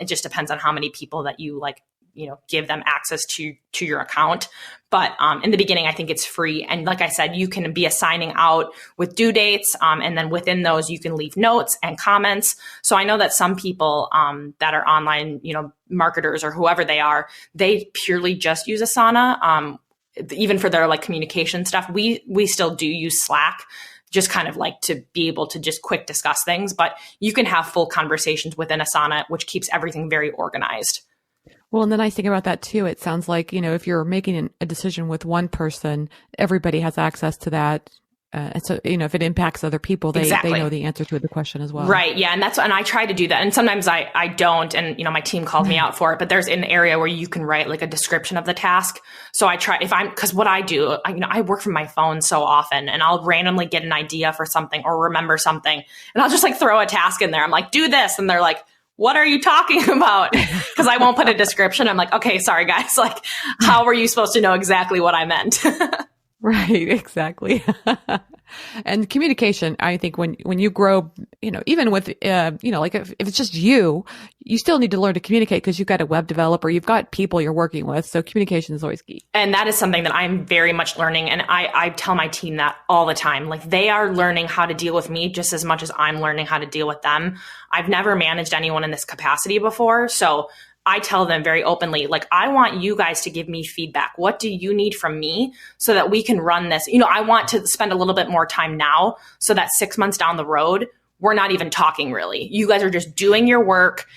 A: It just depends on how many people that you give them access to your account. But in the beginning, I think it's free. And like I said, you can be assigning out with due dates. And then within those, you can leave notes and comments. So I know that some people that are online, marketers or whoever they are, they purely just use Asana. Even for their like communication stuff, we still do use Slack, just kind of like to be able to just quick discuss things, but you can have full conversations within Asana, which keeps everything very organized.
B: Well, and the nice thing about that too, it sounds like, if you're making a decision with one person, everybody has access to that. And so, if it impacts other people, they know the answer to the question as well. Right.
A: Yeah. And I try to do that. And sometimes I don't. And, my team called me out for it, but there's an area where you can write like a description of the task. So I try because what I do, I work from my phone so often, and I'll randomly get an idea for something or remember something, and I'll just like throw a task in there. I'm like, do this. And they're like, what are you talking about? Because I won't put a description. I'm like, okay, sorry guys. Like, how were you supposed to know exactly what I meant?
B: Right, exactly. And communication, I think when you grow, even with, like if it's just you still need to learn to communicate because you've got a web developer, you've got people you're working with. So communication is always key.
A: And that is something that I'm very much learning. And I tell my team that all the time. Like they are learning how to deal with me just as much as I'm learning how to deal with them. I've never managed anyone in this capacity before. So I tell them very openly, like, I want you guys to give me feedback. What do you need from me so that we can run this? I want to spend a little bit more time now so that 6 months down the road, we're not even talking really. You guys are just doing your work.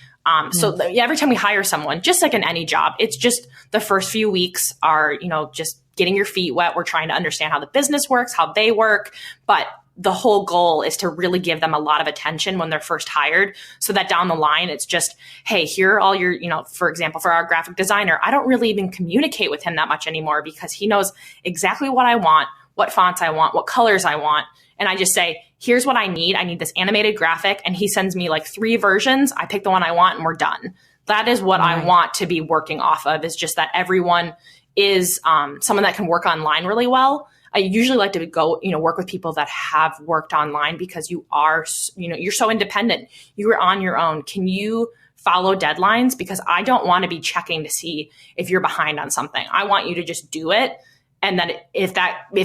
A: So every time we hire someone, just like in any job, it's just the first few weeks are, just getting your feet wet. We're trying to understand how the business works, how they work. But the whole goal is to really give them a lot of attention when they're first hired so that down the line, it's just, hey, here are all your, for example, for our graphic designer, I don't really even communicate with him that much anymore because he knows exactly what I want, what fonts I want, what colors I want. And I just say, here's what I need. I need this animated graphic. And he sends me like 3 versions. I pick the one I want and we're done. That is what I want to be working off of, is just that everyone is someone that can work online really well. I usually like to go, work with people that have worked online because you are, you're so independent. You are on your own. Can you follow deadlines? Because I don't want to be checking to see if you're behind on something. I want you to just do it. And then if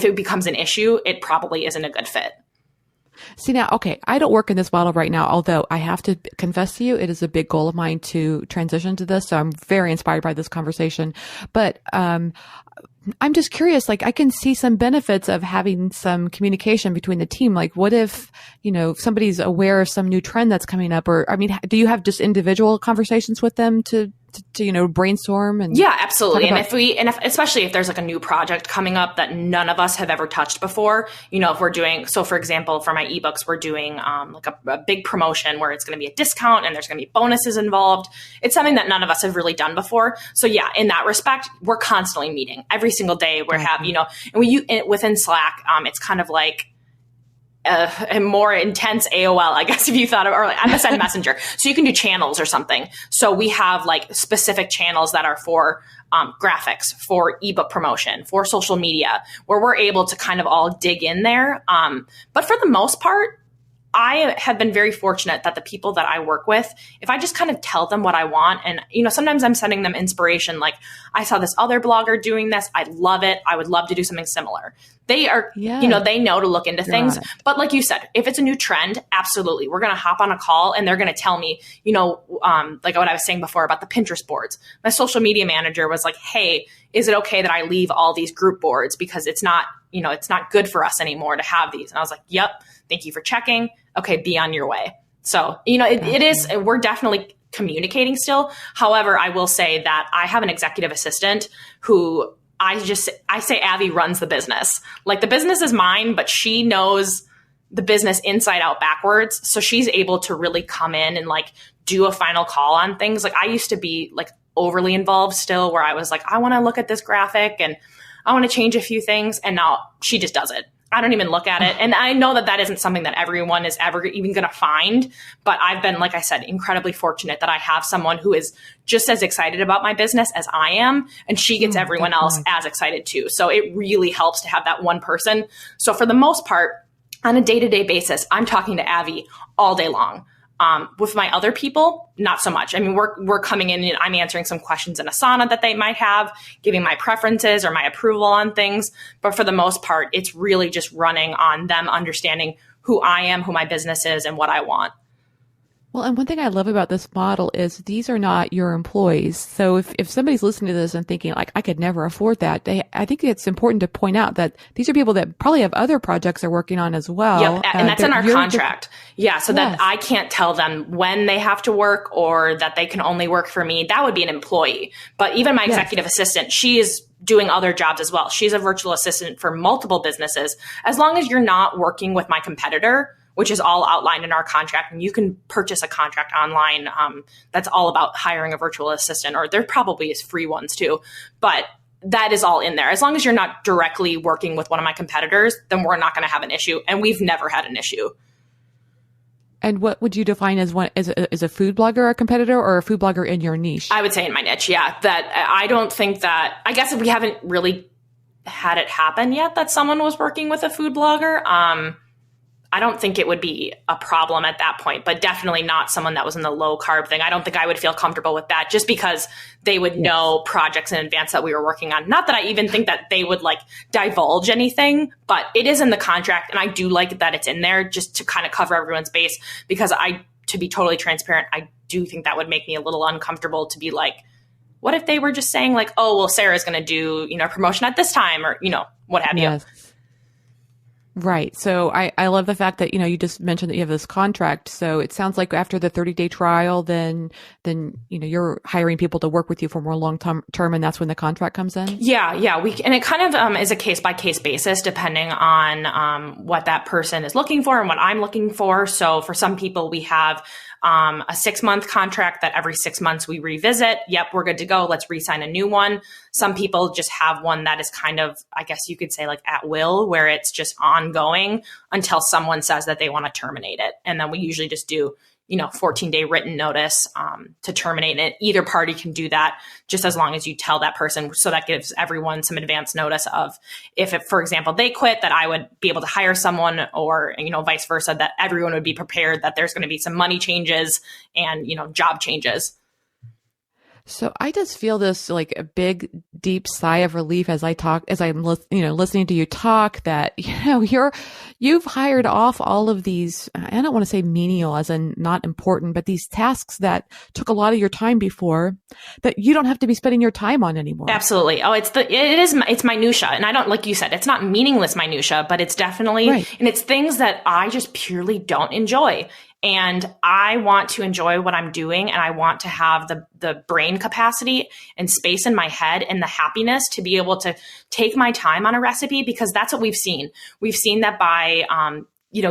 A: it becomes an issue, it probably isn't a good fit.
B: See now, okay, I don't work in this model right now, although I have to confess to you, it is a big goal of mine to transition to this. So I'm very inspired by this conversation. But I'm just curious, like I can see some benefits of having some communication between the team. Like what if, somebody's aware of some new trend that's coming up, or, do you have just individual conversations with them to brainstorm? And
A: yeah, absolutely. And especially if there's like a new project coming up that none of us have ever touched before, if we're doing, so for example, for my ebooks, we're doing like a big promotion where it's going to be a discount and there's going to be bonuses involved. It's something that none of us have really done before. So yeah, in that respect, we're constantly meeting every single day. We have, and within Slack, it's kind of like a more intense AOL, I guess, if you thought of, or like MSN Messenger. So you can do channels or something. So we have like specific channels that are for graphics, for ebook promotion, for social media, where we're able to kind of all dig in there. But for the most part, I have been very fortunate that the people that I work with, if I just kind of tell them what I want, and, sometimes I'm sending them inspiration. Like, I saw this other blogger doing this. I love it. I would love to do something similar. They are, they know to look into things. But like you said, if it's a new trend, absolutely. We're going to hop on a call and they're going to tell me, like what I was saying before about the Pinterest boards. My social media manager was like, hey, is it okay that I leave all these group boards because it's not good for us anymore to have these? And I was like, yep. Thank you for checking. Okay, be on your way. So, it is, we're definitely communicating still. However, I will say that I have an executive assistant who I say Abby runs the business. Like the business is mine, but she knows the business inside out backwards. So she's able to really come in and like do a final call on things. Like I used to be like overly involved still, where I was like, I want to look at this graphic and I want to change a few things. And now she just does it. I don't even look at it. And I know that isn't something that everyone is ever even going to find. But I've been, like I said, incredibly fortunate that I have someone who is just as excited about my business as I am. And she gets everyone else as excited too. So it really helps to have that one person. So for the most part, on a day-to-day basis, I'm talking to Avi all day long. With my other people, not so much. I mean, we're coming in and I'm answering some questions in Asana that they might have, giving my preferences or my approval on things. But for the most part, it's really just running on them understanding who I am, who my business is, and what I want.
B: Well, and one thing I love about this model is these are not your employees. So if somebody's listening to this and thinking like, I could never afford that, I think it's important to point out that these are people that probably have other projects they're working on as well.
A: Yep. And that's in our contract. So that I can't tell them when they have to work or that they can only work for me. That would be an employee. But even my executive assistant, she is doing other jobs as well. She's a virtual assistant for multiple businesses. As long as you're not working with my competitor, which is all outlined in our contract. And you can purchase a contract online that's all about hiring a virtual assistant, or there probably is free ones too. But that is all in there. As long as you're not directly working with one of my competitors, then we're not going to have an issue. And we've never had an issue.
B: And what would you define as one? Is a food blogger a competitor or a food blogger in your niche?
A: I would say in my niche, yeah. That I don't think that, I guess we haven't really had it happen yet that someone was working with a food blogger. I don't think it would be a problem at that point, but definitely not someone that was in the low carb thing. I don't think I would feel comfortable with that just because they would know projects in advance that we were working on. Not that I even think that they would like divulge anything, but it is in the contract. And I do like that it's in there just to kind of cover everyone's base because to be totally transparent, I do think that would make me a little uncomfortable to be like, what if they were just saying like, oh, well, Sarah's going to do, promotion at this time or, what have you.
B: Right. So I love the fact that, you just mentioned that you have this contract. So it sounds like after the 30-day trial, then, you're hiring people to work with you for more long-term and that's when the contract comes in? Yeah.
A: And it kind of is a case by case basis, depending on what that person is looking for and what I'm looking for. So for some people, we have a 6-month contract that every 6 months we revisit. Yep, we're good to go. Let's re-sign a new one. Some people just have one that is kind of, I guess you could say like at will, where it's just ongoing until someone says that they want to terminate it. And then we usually just do, 14-day written notice to terminate it. Either party can do that just as long as you tell that person. So that gives everyone some advance notice of if, for example, they quit, that I would be able to hire someone or, vice versa, that everyone would be prepared that there's going to be some money changes and, job changes.
B: So I just feel this like a big, deep sigh of relief as I'm listening to you talk that, you've hired off all of these, I don't want to say menial as in not important, but these tasks that took a lot of your time before that you don't have to be spending your time on anymore.
A: Absolutely. Oh, it's minutia. And I don't, like you said, it's not meaningless minutia, but it's definitely, right. And it's things that I just purely don't enjoy. And I want to enjoy what I'm doing, and I want to have the brain capacity and space in my head and the happiness to be able to take my time on a recipe, because that's what we've seen. We've seen that by,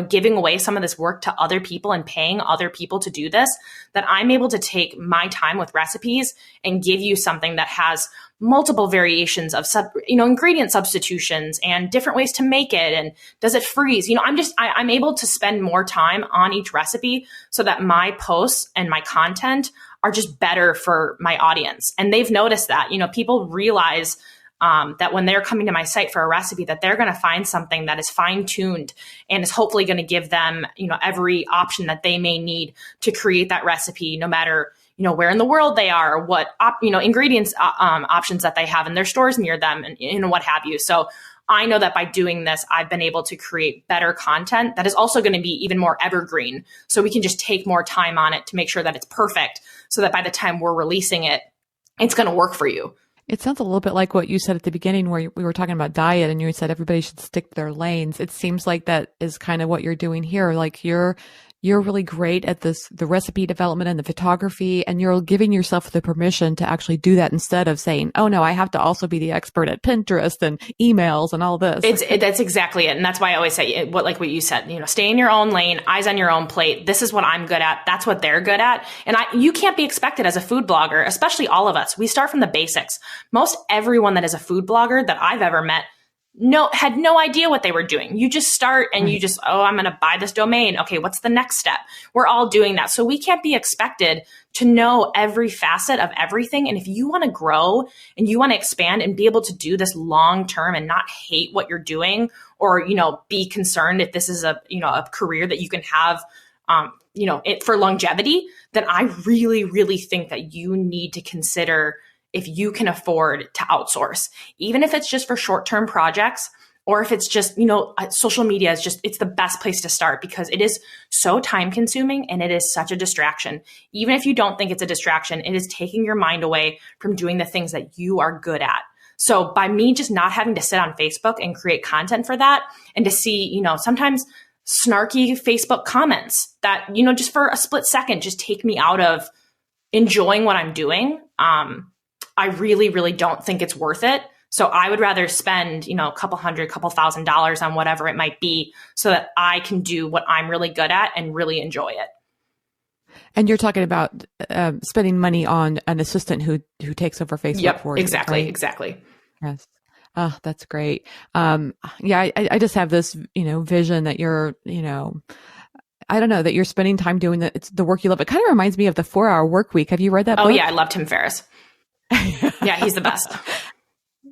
A: giving away some of this work to other people and paying other people to do this, that I'm able to take my time with recipes and give you something that has multiple variations of ingredient substitutions and different ways to make it. And does it freeze? I'm able to spend more time on each recipe so that my posts and my content are just better for my audience. And they've noticed that, people realize that when they're coming to my site for a recipe, that they're going to find something that is fine-tuned and is hopefully going to give them, every option that they may need to create that recipe, no matter, where in the world they are, or what, ingredients options that they have in their stores near them, and what have you. So I know that by doing this, I've been able to create better content that is also going to be even more evergreen. So we can just take more time on it to make sure that it's perfect, so that by the time we're releasing it, it's going to work for you.
B: It sounds a little bit like what you said at the beginning, where we were talking about diet and you said everybody should stick to their lanes. It seems like that is kind of what you're doing here. Like you're really great at the recipe development and the photography, and you're giving yourself the permission to actually do that instead of saying, oh no, I have to also be the expert at Pinterest and emails and all this.
A: That's exactly it. And that's why I always say what you said, stay in your own lane, eyes on your own plate. This is what I'm good at. That's what they're good at. And you can't be expected as a food blogger, especially all of us. We start from the basics. Most everyone that is a food blogger that I've ever met had no idea what they were doing. You just start and you just, I'm going to buy this domain. Okay, what's the next step? We're all doing that. So we can't be expected to know every facet of everything. And if you want to grow and you want to expand and be able to do this long term and not hate what you're doing, or, be concerned if this is a career that you can have, for longevity, then I really, really think that you need to consider if you can afford to outsource, even if it's just for short-term projects, or if it's just, social media it's the best place to start, because it is so time consuming and it is such a distraction. Even if you don't think it's a distraction, it is taking your mind away from doing the things that you are good at. So by me just not having to sit on Facebook and create content for that, and to see, sometimes snarky Facebook comments that, just for a split second, just take me out of enjoying what I'm doing. I really, really don't think it's worth it. So I would rather spend, a couple $1,000 on whatever it might be, so that I can do what I'm really good at and really enjoy it.
B: And you're talking about spending money on an assistant who takes over Facebook for you.
A: Exactly,
B: right?
A: Exactly.
B: Yes. Oh, that's great. I just have this, vision that you're, I don't know, that you're spending time doing the work you love. It kind of reminds me of the 4-Hour Work Week. Have you read that book?
A: Oh yeah, I love Tim Ferriss. Yeah, he's the best.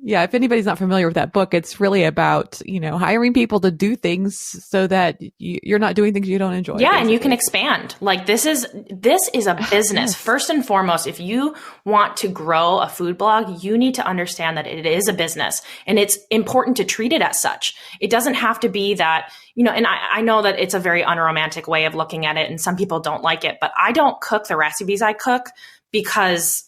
B: Yeah, if anybody's not familiar with that book, it's really about, hiring people to do things so that you're not doing things you don't enjoy.
A: Yeah, basically. And you can expand. Like this is a business. Yes. First and foremost, if you want to grow a food blog, you need to understand that it is a business and it's important to treat it as such. It doesn't have to be that, and I know that it's a very unromantic way of looking at it and some people don't like it, but I don't cook the recipes I cook because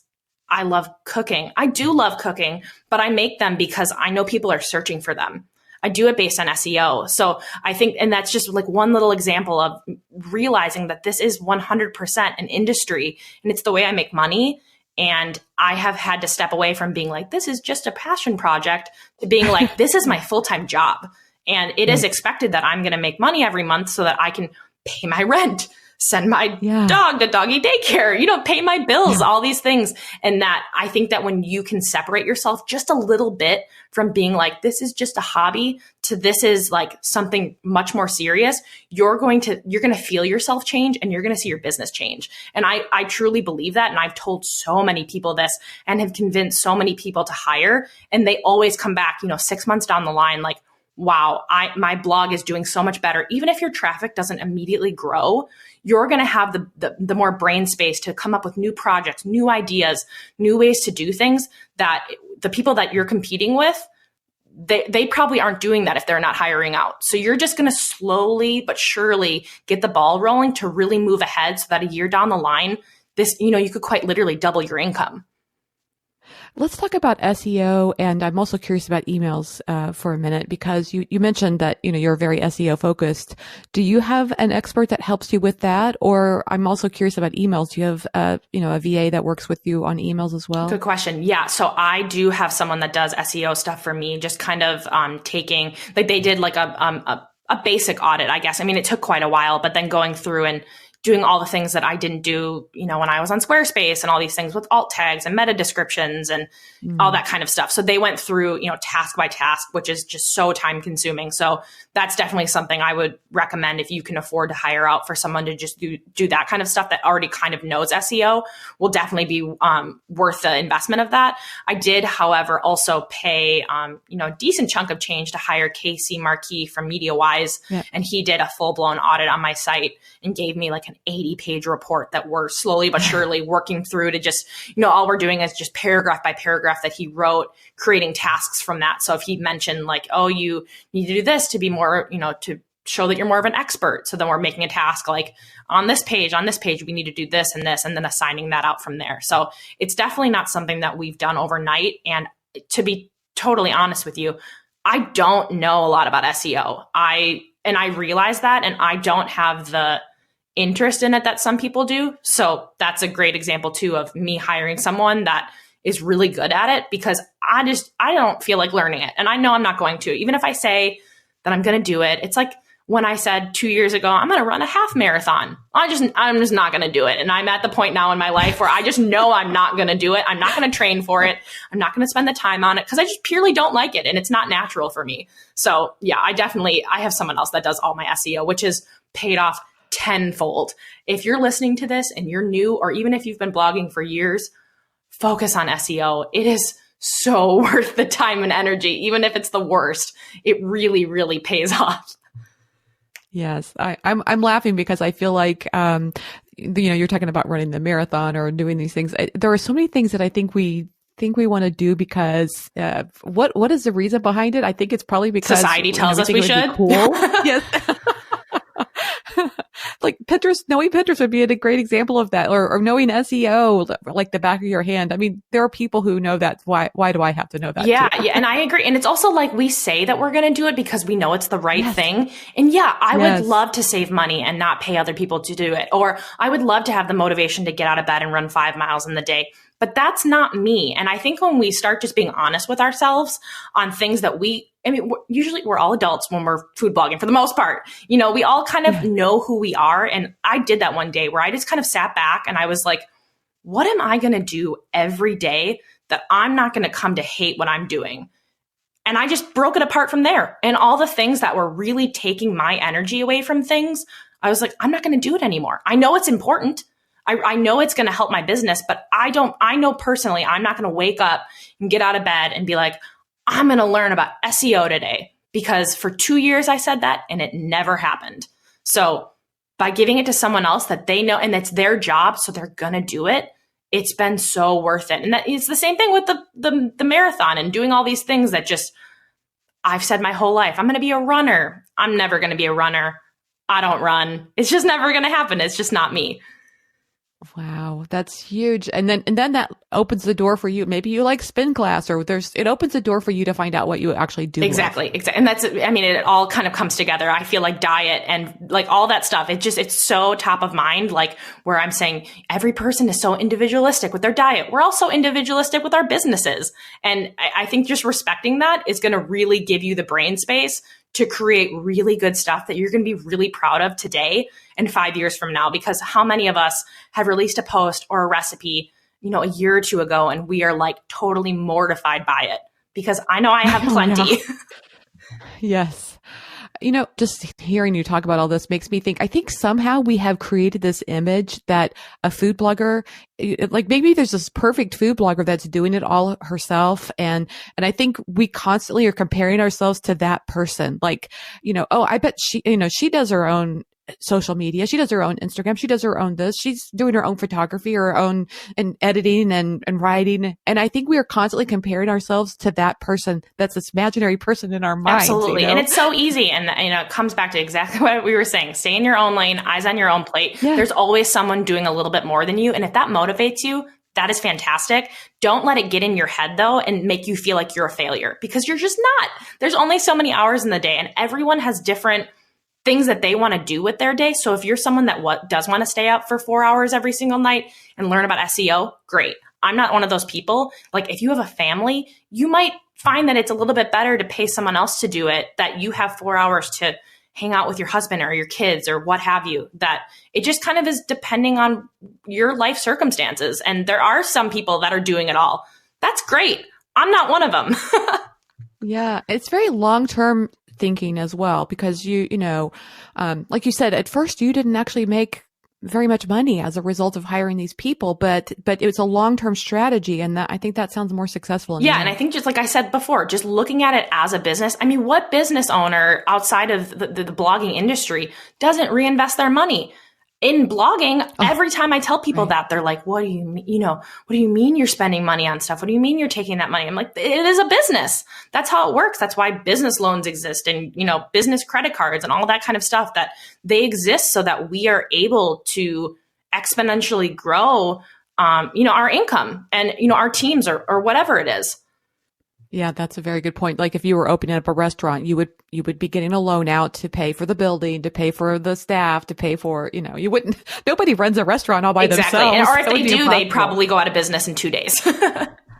A: I love cooking. I do love cooking, but I make them because I know people are searching for them. I do it based on SEO. So I think, and that's just like one little example of realizing that this is 100% an industry and it's the way I make money. And I have had to step away from being like, this is just a passion project to being like, this is my full-time job. And it is expected that I'm going to make money every month so that I can pay my rent, send my dog to doggy daycare, pay my bills, all these things. And that I think that when you can separate yourself just a little bit from being like, this is just a hobby to this is like something much more serious, you're going to feel yourself change and you're going to see your business change. And I truly believe that. And I've told so many people this and have convinced so many people to hire. And they always come back, 6 months down the line, like, wow, my blog is doing so much better. Even if your traffic doesn't immediately grow, you're going to have the more brain space to come up with new projects, new ideas, new ways to do things that the people that you're competing with, they probably aren't doing that if they're not hiring out. So you're just going to slowly but surely get the ball rolling to really move ahead so that a year down the line, you could quite literally double your income.
B: Let's talk about SEO, and I'm also curious about emails for a minute because you mentioned that you're very SEO focused. Do you have an expert that helps you with that, or I'm also curious about emails? Do you have a VA that works with you on emails as well?
A: Good question. Yeah, so I do have someone that does SEO stuff for me. Just kind of taking like they did like a basic audit, I guess. I mean, it took quite a while, but then going through and doing all the things that I didn't do, when I was on Squarespace and all these things with alt tags and meta descriptions and all that kind of stuff. So they went through, task by task, which is just so time consuming. So that's definitely something I would recommend if you can afford to hire out for someone to just do that kind of stuff that already kind of knows SEO will definitely be worth the investment of that. I did, however, also pay, a decent chunk of change to hire Casey Marquis from MediaWise. Yeah. And he did a full blown audit on my site and gave me like an 80-page report that we're slowly but surely working through to just, all we're doing is just paragraph by paragraph that he wrote, creating tasks from that. So if he mentioned like, oh, you need to do this to be more, to show that you're more of an expert. So then we're making a task like on this page, we need to do this, and then assigning that out from there. So it's definitely not something that we've done overnight. And to be totally honest with you, I don't know a lot about SEO. I realize that, and I don't have the interest in it that some people do. So that's a great example too of me hiring someone that is really good at it because I don't feel like learning it. And I know I'm not going to, even if I say that I'm going to do it. It's like when I said 2 years ago, I'm going to run a half marathon. I'm just not going to do it. And I'm at the point now in my life where I just know I'm not going to do it. I'm not going to train for it. I'm not going to spend the time on it because I just purely don't like it. And it's not natural for me. So yeah, I have someone else that does all my SEO, which is paid off tenfold. If you're listening to this and you're new, or even if you've been blogging for years, focus on SEO. It is so worth the time and energy. Even if it's the worst, it really, really pays off.
B: Yes. I'm laughing because I feel like, you're talking about running the marathon or doing these things. There are so many things that I think we want to do because, what is the reason behind it? I think it's probably because
A: society tells us we should.
B: Cool. Yes. Like knowing Pinterest would be a great example of that, or knowing SEO like the back of your hand. I mean, there are people who know that. Why do I have to know that?
A: Yeah,
B: too?
A: Yeah, and I agree. And it's also like we say that we're going to do it because we know it's the right thing. And yeah, I would love to save money and not pay other people to do it, or I would love to have the motivation to get out of bed and run 5 miles in the day. But that's not me. And I think when we start just being honest with ourselves on things that usually we're all adults when we're food blogging for the most part. We all kind of know who we are. And I did that one day where I just kind of sat back and I was like, what am I going to do every day that I'm not going to come to hate what I'm doing? And I just broke it apart from there. And all the things that were really taking my energy away from things, I was like, I'm not going to do it anymore. I know it's important. I know it's going to help my business, but I know personally, I'm not going to wake up and get out of bed and be like, I'm going to learn about SEO today, because for 2 years I said that and it never happened. So by giving it to someone else that they know and it's their job, so they're going to do it, it's been so worth it. And that it's the same thing with the marathon and doing all these things that just, I've said my whole life, I'm going to be a runner. I'm never going to be a runner. I don't run. It's just never going to happen. It's just not me.
B: Wow, that's huge. And then that opens the door for you. Maybe you like spin class, or it opens the door for you to find out what you actually do.
A: Exactly. And that's, I mean, it all kind of comes together. I feel like diet and like all that stuff, it's so top of mind, like where I'm saying every person is so individualistic with their diet. We're also individualistic with our businesses. And I think just respecting that is going to really give you the brain space to create really good stuff that you're going to be really proud of today and 5 years from now. Because how many of us have released a post or a recipe, a year or two ago, and we are like totally mortified by it? Because I know I have plenty.
B: Yes. Just hearing you talk about all this makes me think, I think somehow we have created this image that a food blogger, like maybe there's this perfect food blogger that's doing it all herself. And I think we constantly are comparing ourselves to that person. Like, oh, I bet she does her own social media. She does her own Instagram. She does her own this. She's doing her own photography, her own and editing and writing. And I think we are constantly comparing ourselves to that person. That's this imaginary person in our minds.
A: Absolutely. And it's so easy. And it comes back to exactly what we were saying. Stay in your own lane, eyes on your own plate. Yeah. There's always someone doing a little bit more than you. And if that motivates you, that is fantastic. Don't let it get in your head though and make you feel like you're a failure, because you're just not. There's only so many hours in the day, and everyone has different things that they want to do with their day. So if you're someone that does want to stay up for 4 hours every single night and learn about SEO, great. I'm not one of those people. Like if you have a family, you might find that it's a little bit better to pay someone else to do it, that you have 4 hours to hang out with your husband or your kids or what have you. That it just kind of is depending on your life circumstances. And there are some people that are doing it all. That's great. I'm not one of them.
B: Yeah, it's very long-term thinking as well, because like you said, at first you didn't actually make very much money as a result of hiring these people, but it was a long-term strategy. And I think that sounds more successful.
A: And I think just like I said before, just looking at it as a business. I mean, what business owner outside of the blogging industry doesn't reinvest their money in blogging? Every time I tell people that, they're like, what do you mean? What do you mean you're spending money on stuff? What do you mean you're taking that money? I'm like, it is a business. That's how it works. That's why business loans exist, and, business credit cards and all that kind of stuff, that they exist so that we are able to exponentially grow, our income and, our teams or whatever it is.
B: Yeah, that's a very good point. Like if you were opening up a restaurant, you would be getting a loan out to pay for the building, to pay for the staff, to pay for, nobody runs a restaurant all by themselves.
A: Or if they do, they'd probably go out of business in 2 days.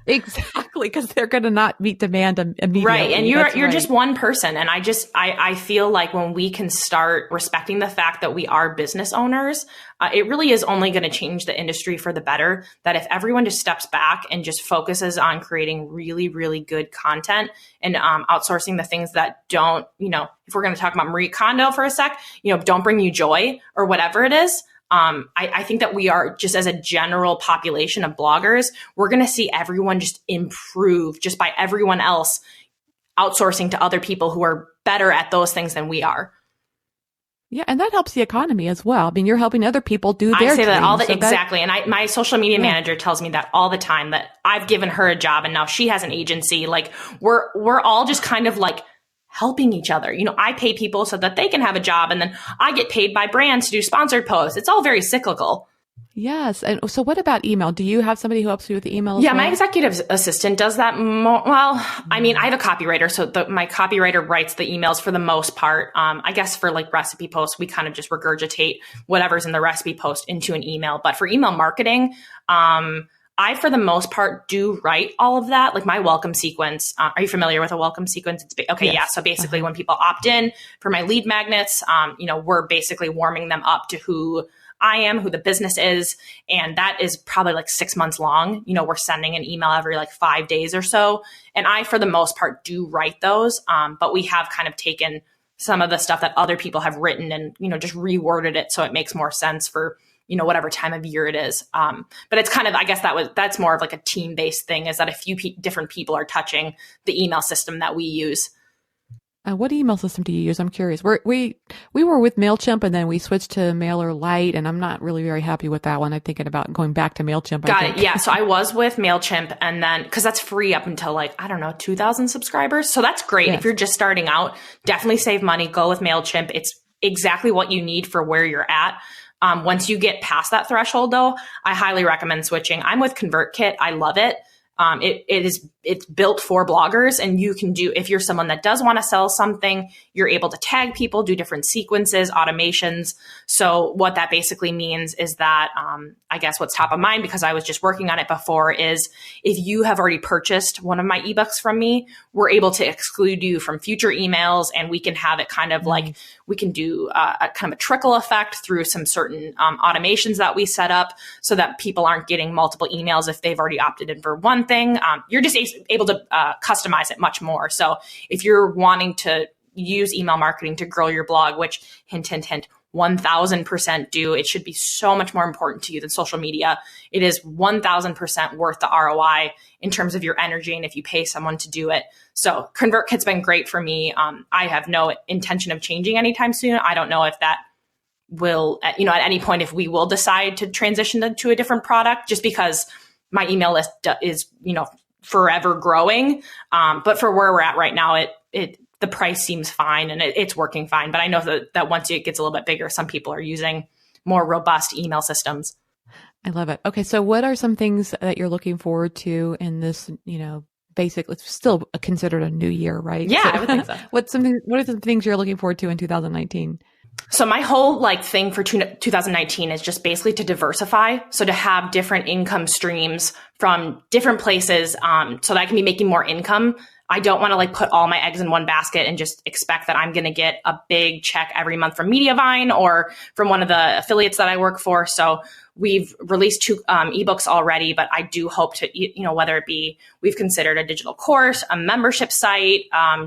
B: Exactly, because they're going to not meet demand immediately.
A: Right, and you're just one person. And I feel like when we can start respecting the fact that we are business owners, it really is only going to change the industry for the better. That if everyone just steps back and just focuses on creating really, really good content and outsourcing the things that don't, if we're going to talk about Marie Kondo for a sec, don't bring you joy or whatever it is. I think that we are, just as a general population of bloggers, we're going to see everyone just improve just by everyone else outsourcing to other people who are better at those things than we are.
B: Yeah, and that helps the economy as well. I mean, you're helping other people do their
A: I say that
B: dreams,
A: exactly. And my social media manager tells me that all the time, that I've given her a job and now she has an agency. Like we're all just kind of like helping each other. I pay people so that they can have a job, and then I get paid by brands to do sponsored posts. It's all very cyclical.
B: Yes. And so what about email? Do you have somebody who helps you with the email?
A: Yeah, my executive assistant does that. Well, I mean, I have a copywriter, so my copywriter writes the emails for the most part. I guess for like recipe posts, we kind of just regurgitate whatever's in the recipe post into an email. But for email marketing, I, for the most part, do write all of that, like my welcome sequence. Are you familiar with a welcome sequence? Okay, yes. Yeah. So basically when people opt in for my lead magnets, we're basically warming them up to who I am, who the business is. And that is probably like 6 months long. We're sending an email every like 5 days or so. And I, for the most part, do write those. But we have kind of taken some of the stuff that other people have written and, just reworded it so it makes more sense for whatever time of year it is. But it's kind of, I guess that's more of like a team-based thing, is that a few different people are touching the email system that we use.
B: What email system do you use? I'm curious. We were with MailChimp, and then we switched to MailerLite, and I'm not really very happy with that one. I'm thinking about going back to MailChimp.
A: Got it. Yeah. So I was with MailChimp, and then, because that's free up until 2,000 subscribers. So that's great.
B: Yes.
A: If you're just starting out, definitely save money, go with MailChimp. It's exactly what you need for where you're at. Once you get past that threshold, though, I highly recommend switching. I'm with ConvertKit. I love it. It's built for bloggers, and you can do, if you're someone that does want to sell something, you're able to tag people, do different sequences, automations. So what that basically means is that, I guess what's top of mind, because I was just working on it before, is if you have already purchased one of my ebooks from me, we're able to exclude you from future emails, and we can have it kind of like, we can do a kind of a trickle effect through some certain automations that we set up, so that people aren't getting multiple emails if they've already opted in for one thing. You're just able to customize it much more. So if you're wanting to use email marketing to grow your blog, which hint, hint, hint, 1000% do, it should be so much more important to you than social media. It is 1000% worth the ROI in terms of your energy, and if you pay someone to do it. So ConvertKit's been great for me. I have no intention of changing anytime soon. I don't know if that will, at any point, if we will decide to transition to a different product, just because my email list is, forever growing. But for where we're at right now, the price seems fine, and it's working fine. But I know that once it gets a little bit bigger, some people are using more robust email systems.
B: I love it. Okay. So what are some things that you're looking forward to in this, basically it's still considered a new year, right?
A: Yeah,
B: So,
A: I would think so.
B: What are some things you're looking forward to in 2019?
A: So my whole thing for 2019 is just basically to diversify. So to have different income streams from different places, so that I can be making more income. I don't want to put all my eggs in one basket and just expect that I'm going to get a big check every month from Mediavine or from one of the affiliates that I work for. So we've released 2 ebooks already, but I do hope to, whether it be, we've considered a digital course, a membership site,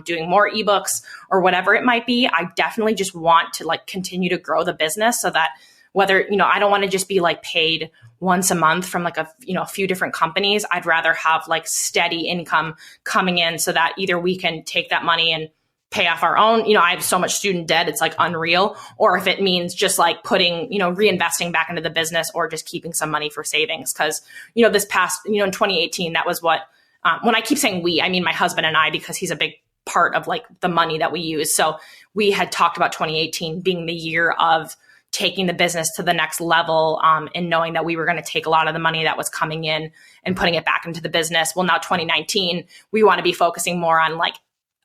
A: doing more ebooks, or whatever it might be. I definitely just want to continue to grow the business, so that whether, I don't want to just be paid once a month from a few different companies. I'd rather have steady income coming in, so that either we can take that money and pay off our own, I have so much student debt, it's unreal. Or if it means just putting, reinvesting back into the business, or just keeping some money for savings. Cause, this past, in 2018, that was what, when I keep saying we, I mean my husband and I, because he's a big part of the money that we use. So we had talked about 2018 being the year of taking the business to the next level, and knowing that we were going to take a lot of the money that was coming in and putting it back into the business. Well, now 2019, we want to be focusing more on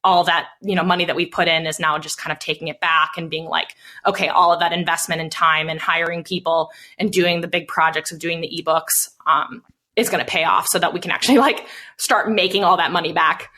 A: all that, money that we put in is now just kind of taking it back and being okay, all of that investment in time and hiring people and doing the big projects of doing the ebooks, is going to pay off, so that we can actually start making all that money back.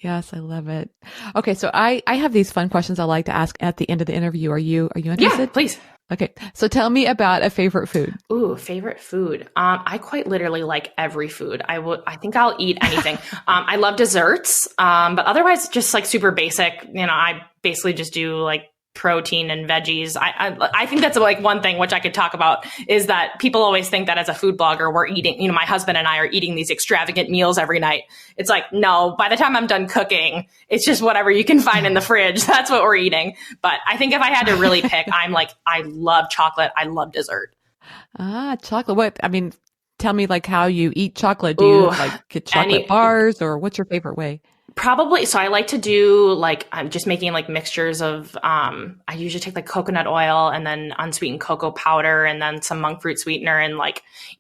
B: Yes, I love it. Okay, so I have these fun questions I like to ask at the end of the interview. Are you interested?
A: Yeah, please.
B: Okay, so tell me about a favorite food.
A: Ooh, favorite food. I quite literally like every food. I think I'll eat anything. I love desserts, but otherwise just super basic. I basically just do protein and veggies. I think that's one thing which I could talk about, is that people always think that as a food blogger, we're eating, my husband and I are eating these extravagant meals every night. It's no, by the time I'm done cooking, it's just whatever you can find in the fridge. That's what we're eating. But I think if I had to really pick, I love chocolate. I love dessert.
B: Chocolate. What? Tell me how you eat chocolate. Do you get chocolate bars, or what's your favorite way?
A: Probably. So I like to do I'm just making mixtures of, I usually take coconut oil and then unsweetened cocoa powder and then some monk fruit sweetener. And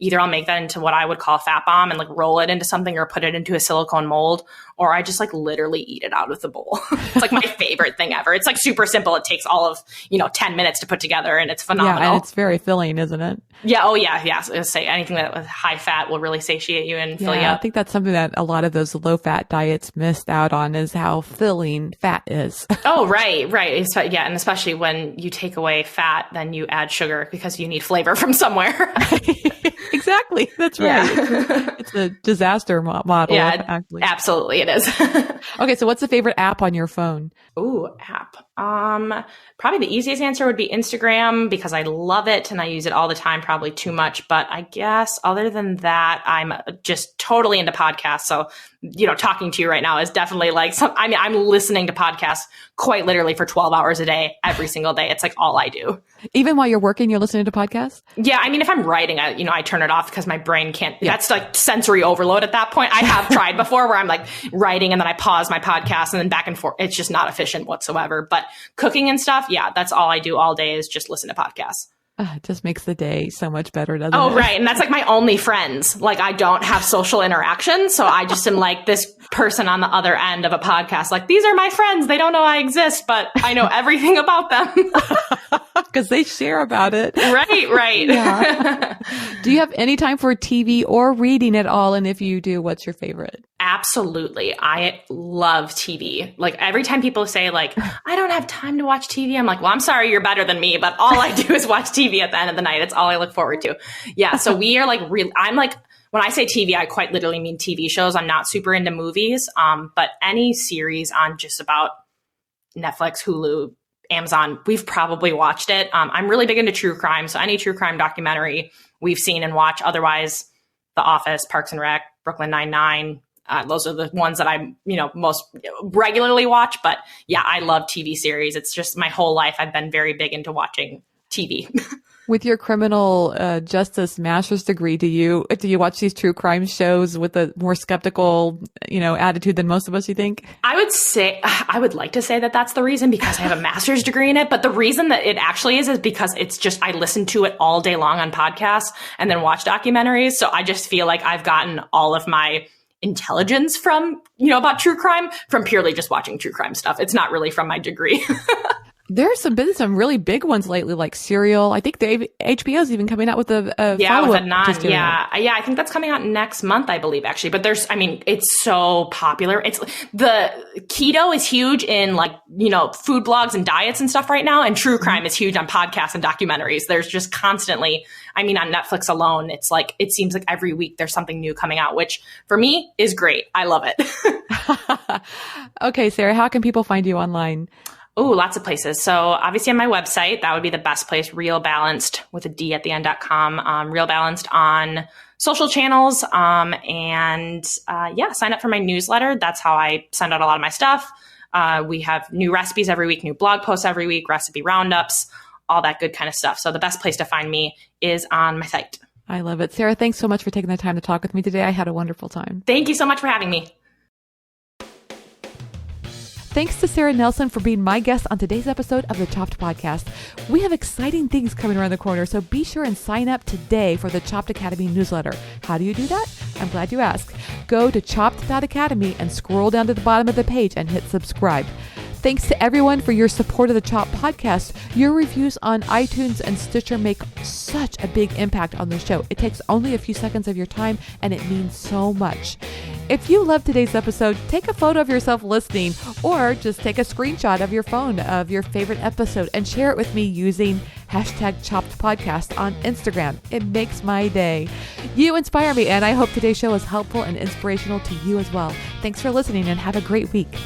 A: either I'll make that into what I would call a fat bomb and roll it into something, or put it into a silicone mold, or I just literally eat it out of the bowl. It's my favorite thing ever. It's super simple. It takes all of, 10 minutes to put together, and it's phenomenal.
B: Yeah, and it's very filling, isn't it?
A: Yeah. Oh yeah. Yeah. So say anything that with high fat will really satiate you and fill you up.
B: I think that's something that a lot of those low fat diets missed out on, is how filling fat is.
A: Oh, right. Right. Yeah. And especially when you take away fat, then you add sugar because you need flavor from somewhere.
B: Exactly. That's right. Yeah. It's a disaster model.
A: Yeah, actually. Absolutely it is.
B: Okay. So what's the favorite app on your phone?
A: Ooh, app. Probably the easiest answer would be Instagram because I love it and I use it all the time, probably too much. But I guess other than that, I'm just totally into podcasts. So, talking to you right now is definitely like I'm listening to podcasts quite literally for 12 hours a day, every single day. It's like all I do.
B: Even while you're working, you're listening to podcasts?
A: Yeah. I mean, if I'm writing, I turn it off because my brain can't, that's like sensory overload at that point. I have tried before where I'm like writing and then I pause my podcast and then back and forth. It's just not efficient whatsoever. But cooking and stuff, yeah, that's all I do all day is just listen to podcasts.
B: It just makes the day so much better, doesn't it?
A: Oh, right. And that's like my only friends. Like I don't have social interaction. So I just am like this person on the other end of a podcast. Like these are my friends. They don't know I exist, but I know everything about them.
B: Because they share about it.
A: Right.
B: Yeah. Do you have any time for TV or reading at all? And if you do, what's your favorite?
A: Absolutely. I love TV. Like every time people say like, I don't have time to watch TV. I'm like, well, I'm sorry, you're better than me, but all I do is watch TV at the end of the night. It's all I look forward to. Yeah. So we are like, I'm like, when I say TV, I quite literally mean TV shows. I'm not super into movies. But any series on just about Netflix, Hulu, Amazon, we've probably watched it. I'm really big into true crime. So any true crime documentary we've seen and watched. Otherwise, The Office, Parks and Rec, Brooklyn Nine-Nine. Those are the ones that I, most regularly watch. But yeah, I love TV series. It's just my whole life. I've been very big into watching TV.
B: With your criminal justice master's degree, do you watch these true crime shows with a more skeptical, attitude than most of us, you think?
A: I would like to say that that's the reason because I have a master's degree in it. But the reason that it actually is because it's just, I listen to it all day long on podcasts and then watch documentaries. So I just feel like I've gotten all of my intelligence from, about true crime from purely just watching true crime stuff. It's not really from my degree.
B: There's been some really big ones lately, like Serial. I think the HBO's even coming out with a follow-up.
A: With a non. Yeah. I think that's coming out next month, I believe, actually. But it's so popular. It's the keto is huge in food blogs and diets and stuff right now, and true crime is huge on podcasts and documentaries. There's just constantly, on Netflix alone, it's like it seems like every week there's something new coming out, which for me is great. I love it.
B: Okay, Sara, how can people find you online?
A: Oh, lots of places. So obviously on my website, that would be the best place, Real Balanced with a D at the end.com, Real Balanced on social channels. Sign up for my newsletter. That's how I send out a lot of my stuff. We have new recipes every week, new blog posts every week, recipe roundups, all that good kind of stuff. So the best place to find me is on my site.
B: I love it. Sara, thanks so much for taking the time to talk with me today. I had a wonderful time.
A: Thank you so much for having me.
B: Thanks to Sara Nelson for being my guest on today's episode of the Chopped Podcast. We have exciting things coming around the corner, so be sure and sign up today for the Chopped Academy newsletter. How do you do that? I'm glad you asked. Go to chopped.academy and scroll down to the bottom of the page and hit subscribe. Thanks to everyone for your support of the Chopped Podcast. Your reviews on iTunes and Stitcher make such a big impact on the show. It takes only a few seconds of your time, and it means so much. If you loved today's episode, take a photo of yourself listening, or just take a screenshot of your phone of your favorite episode and share it with me using #ChoppedPodcast on Instagram. It makes my day. You inspire me, and I hope today's show is helpful and inspirational to you as well. Thanks for listening, and have a great week.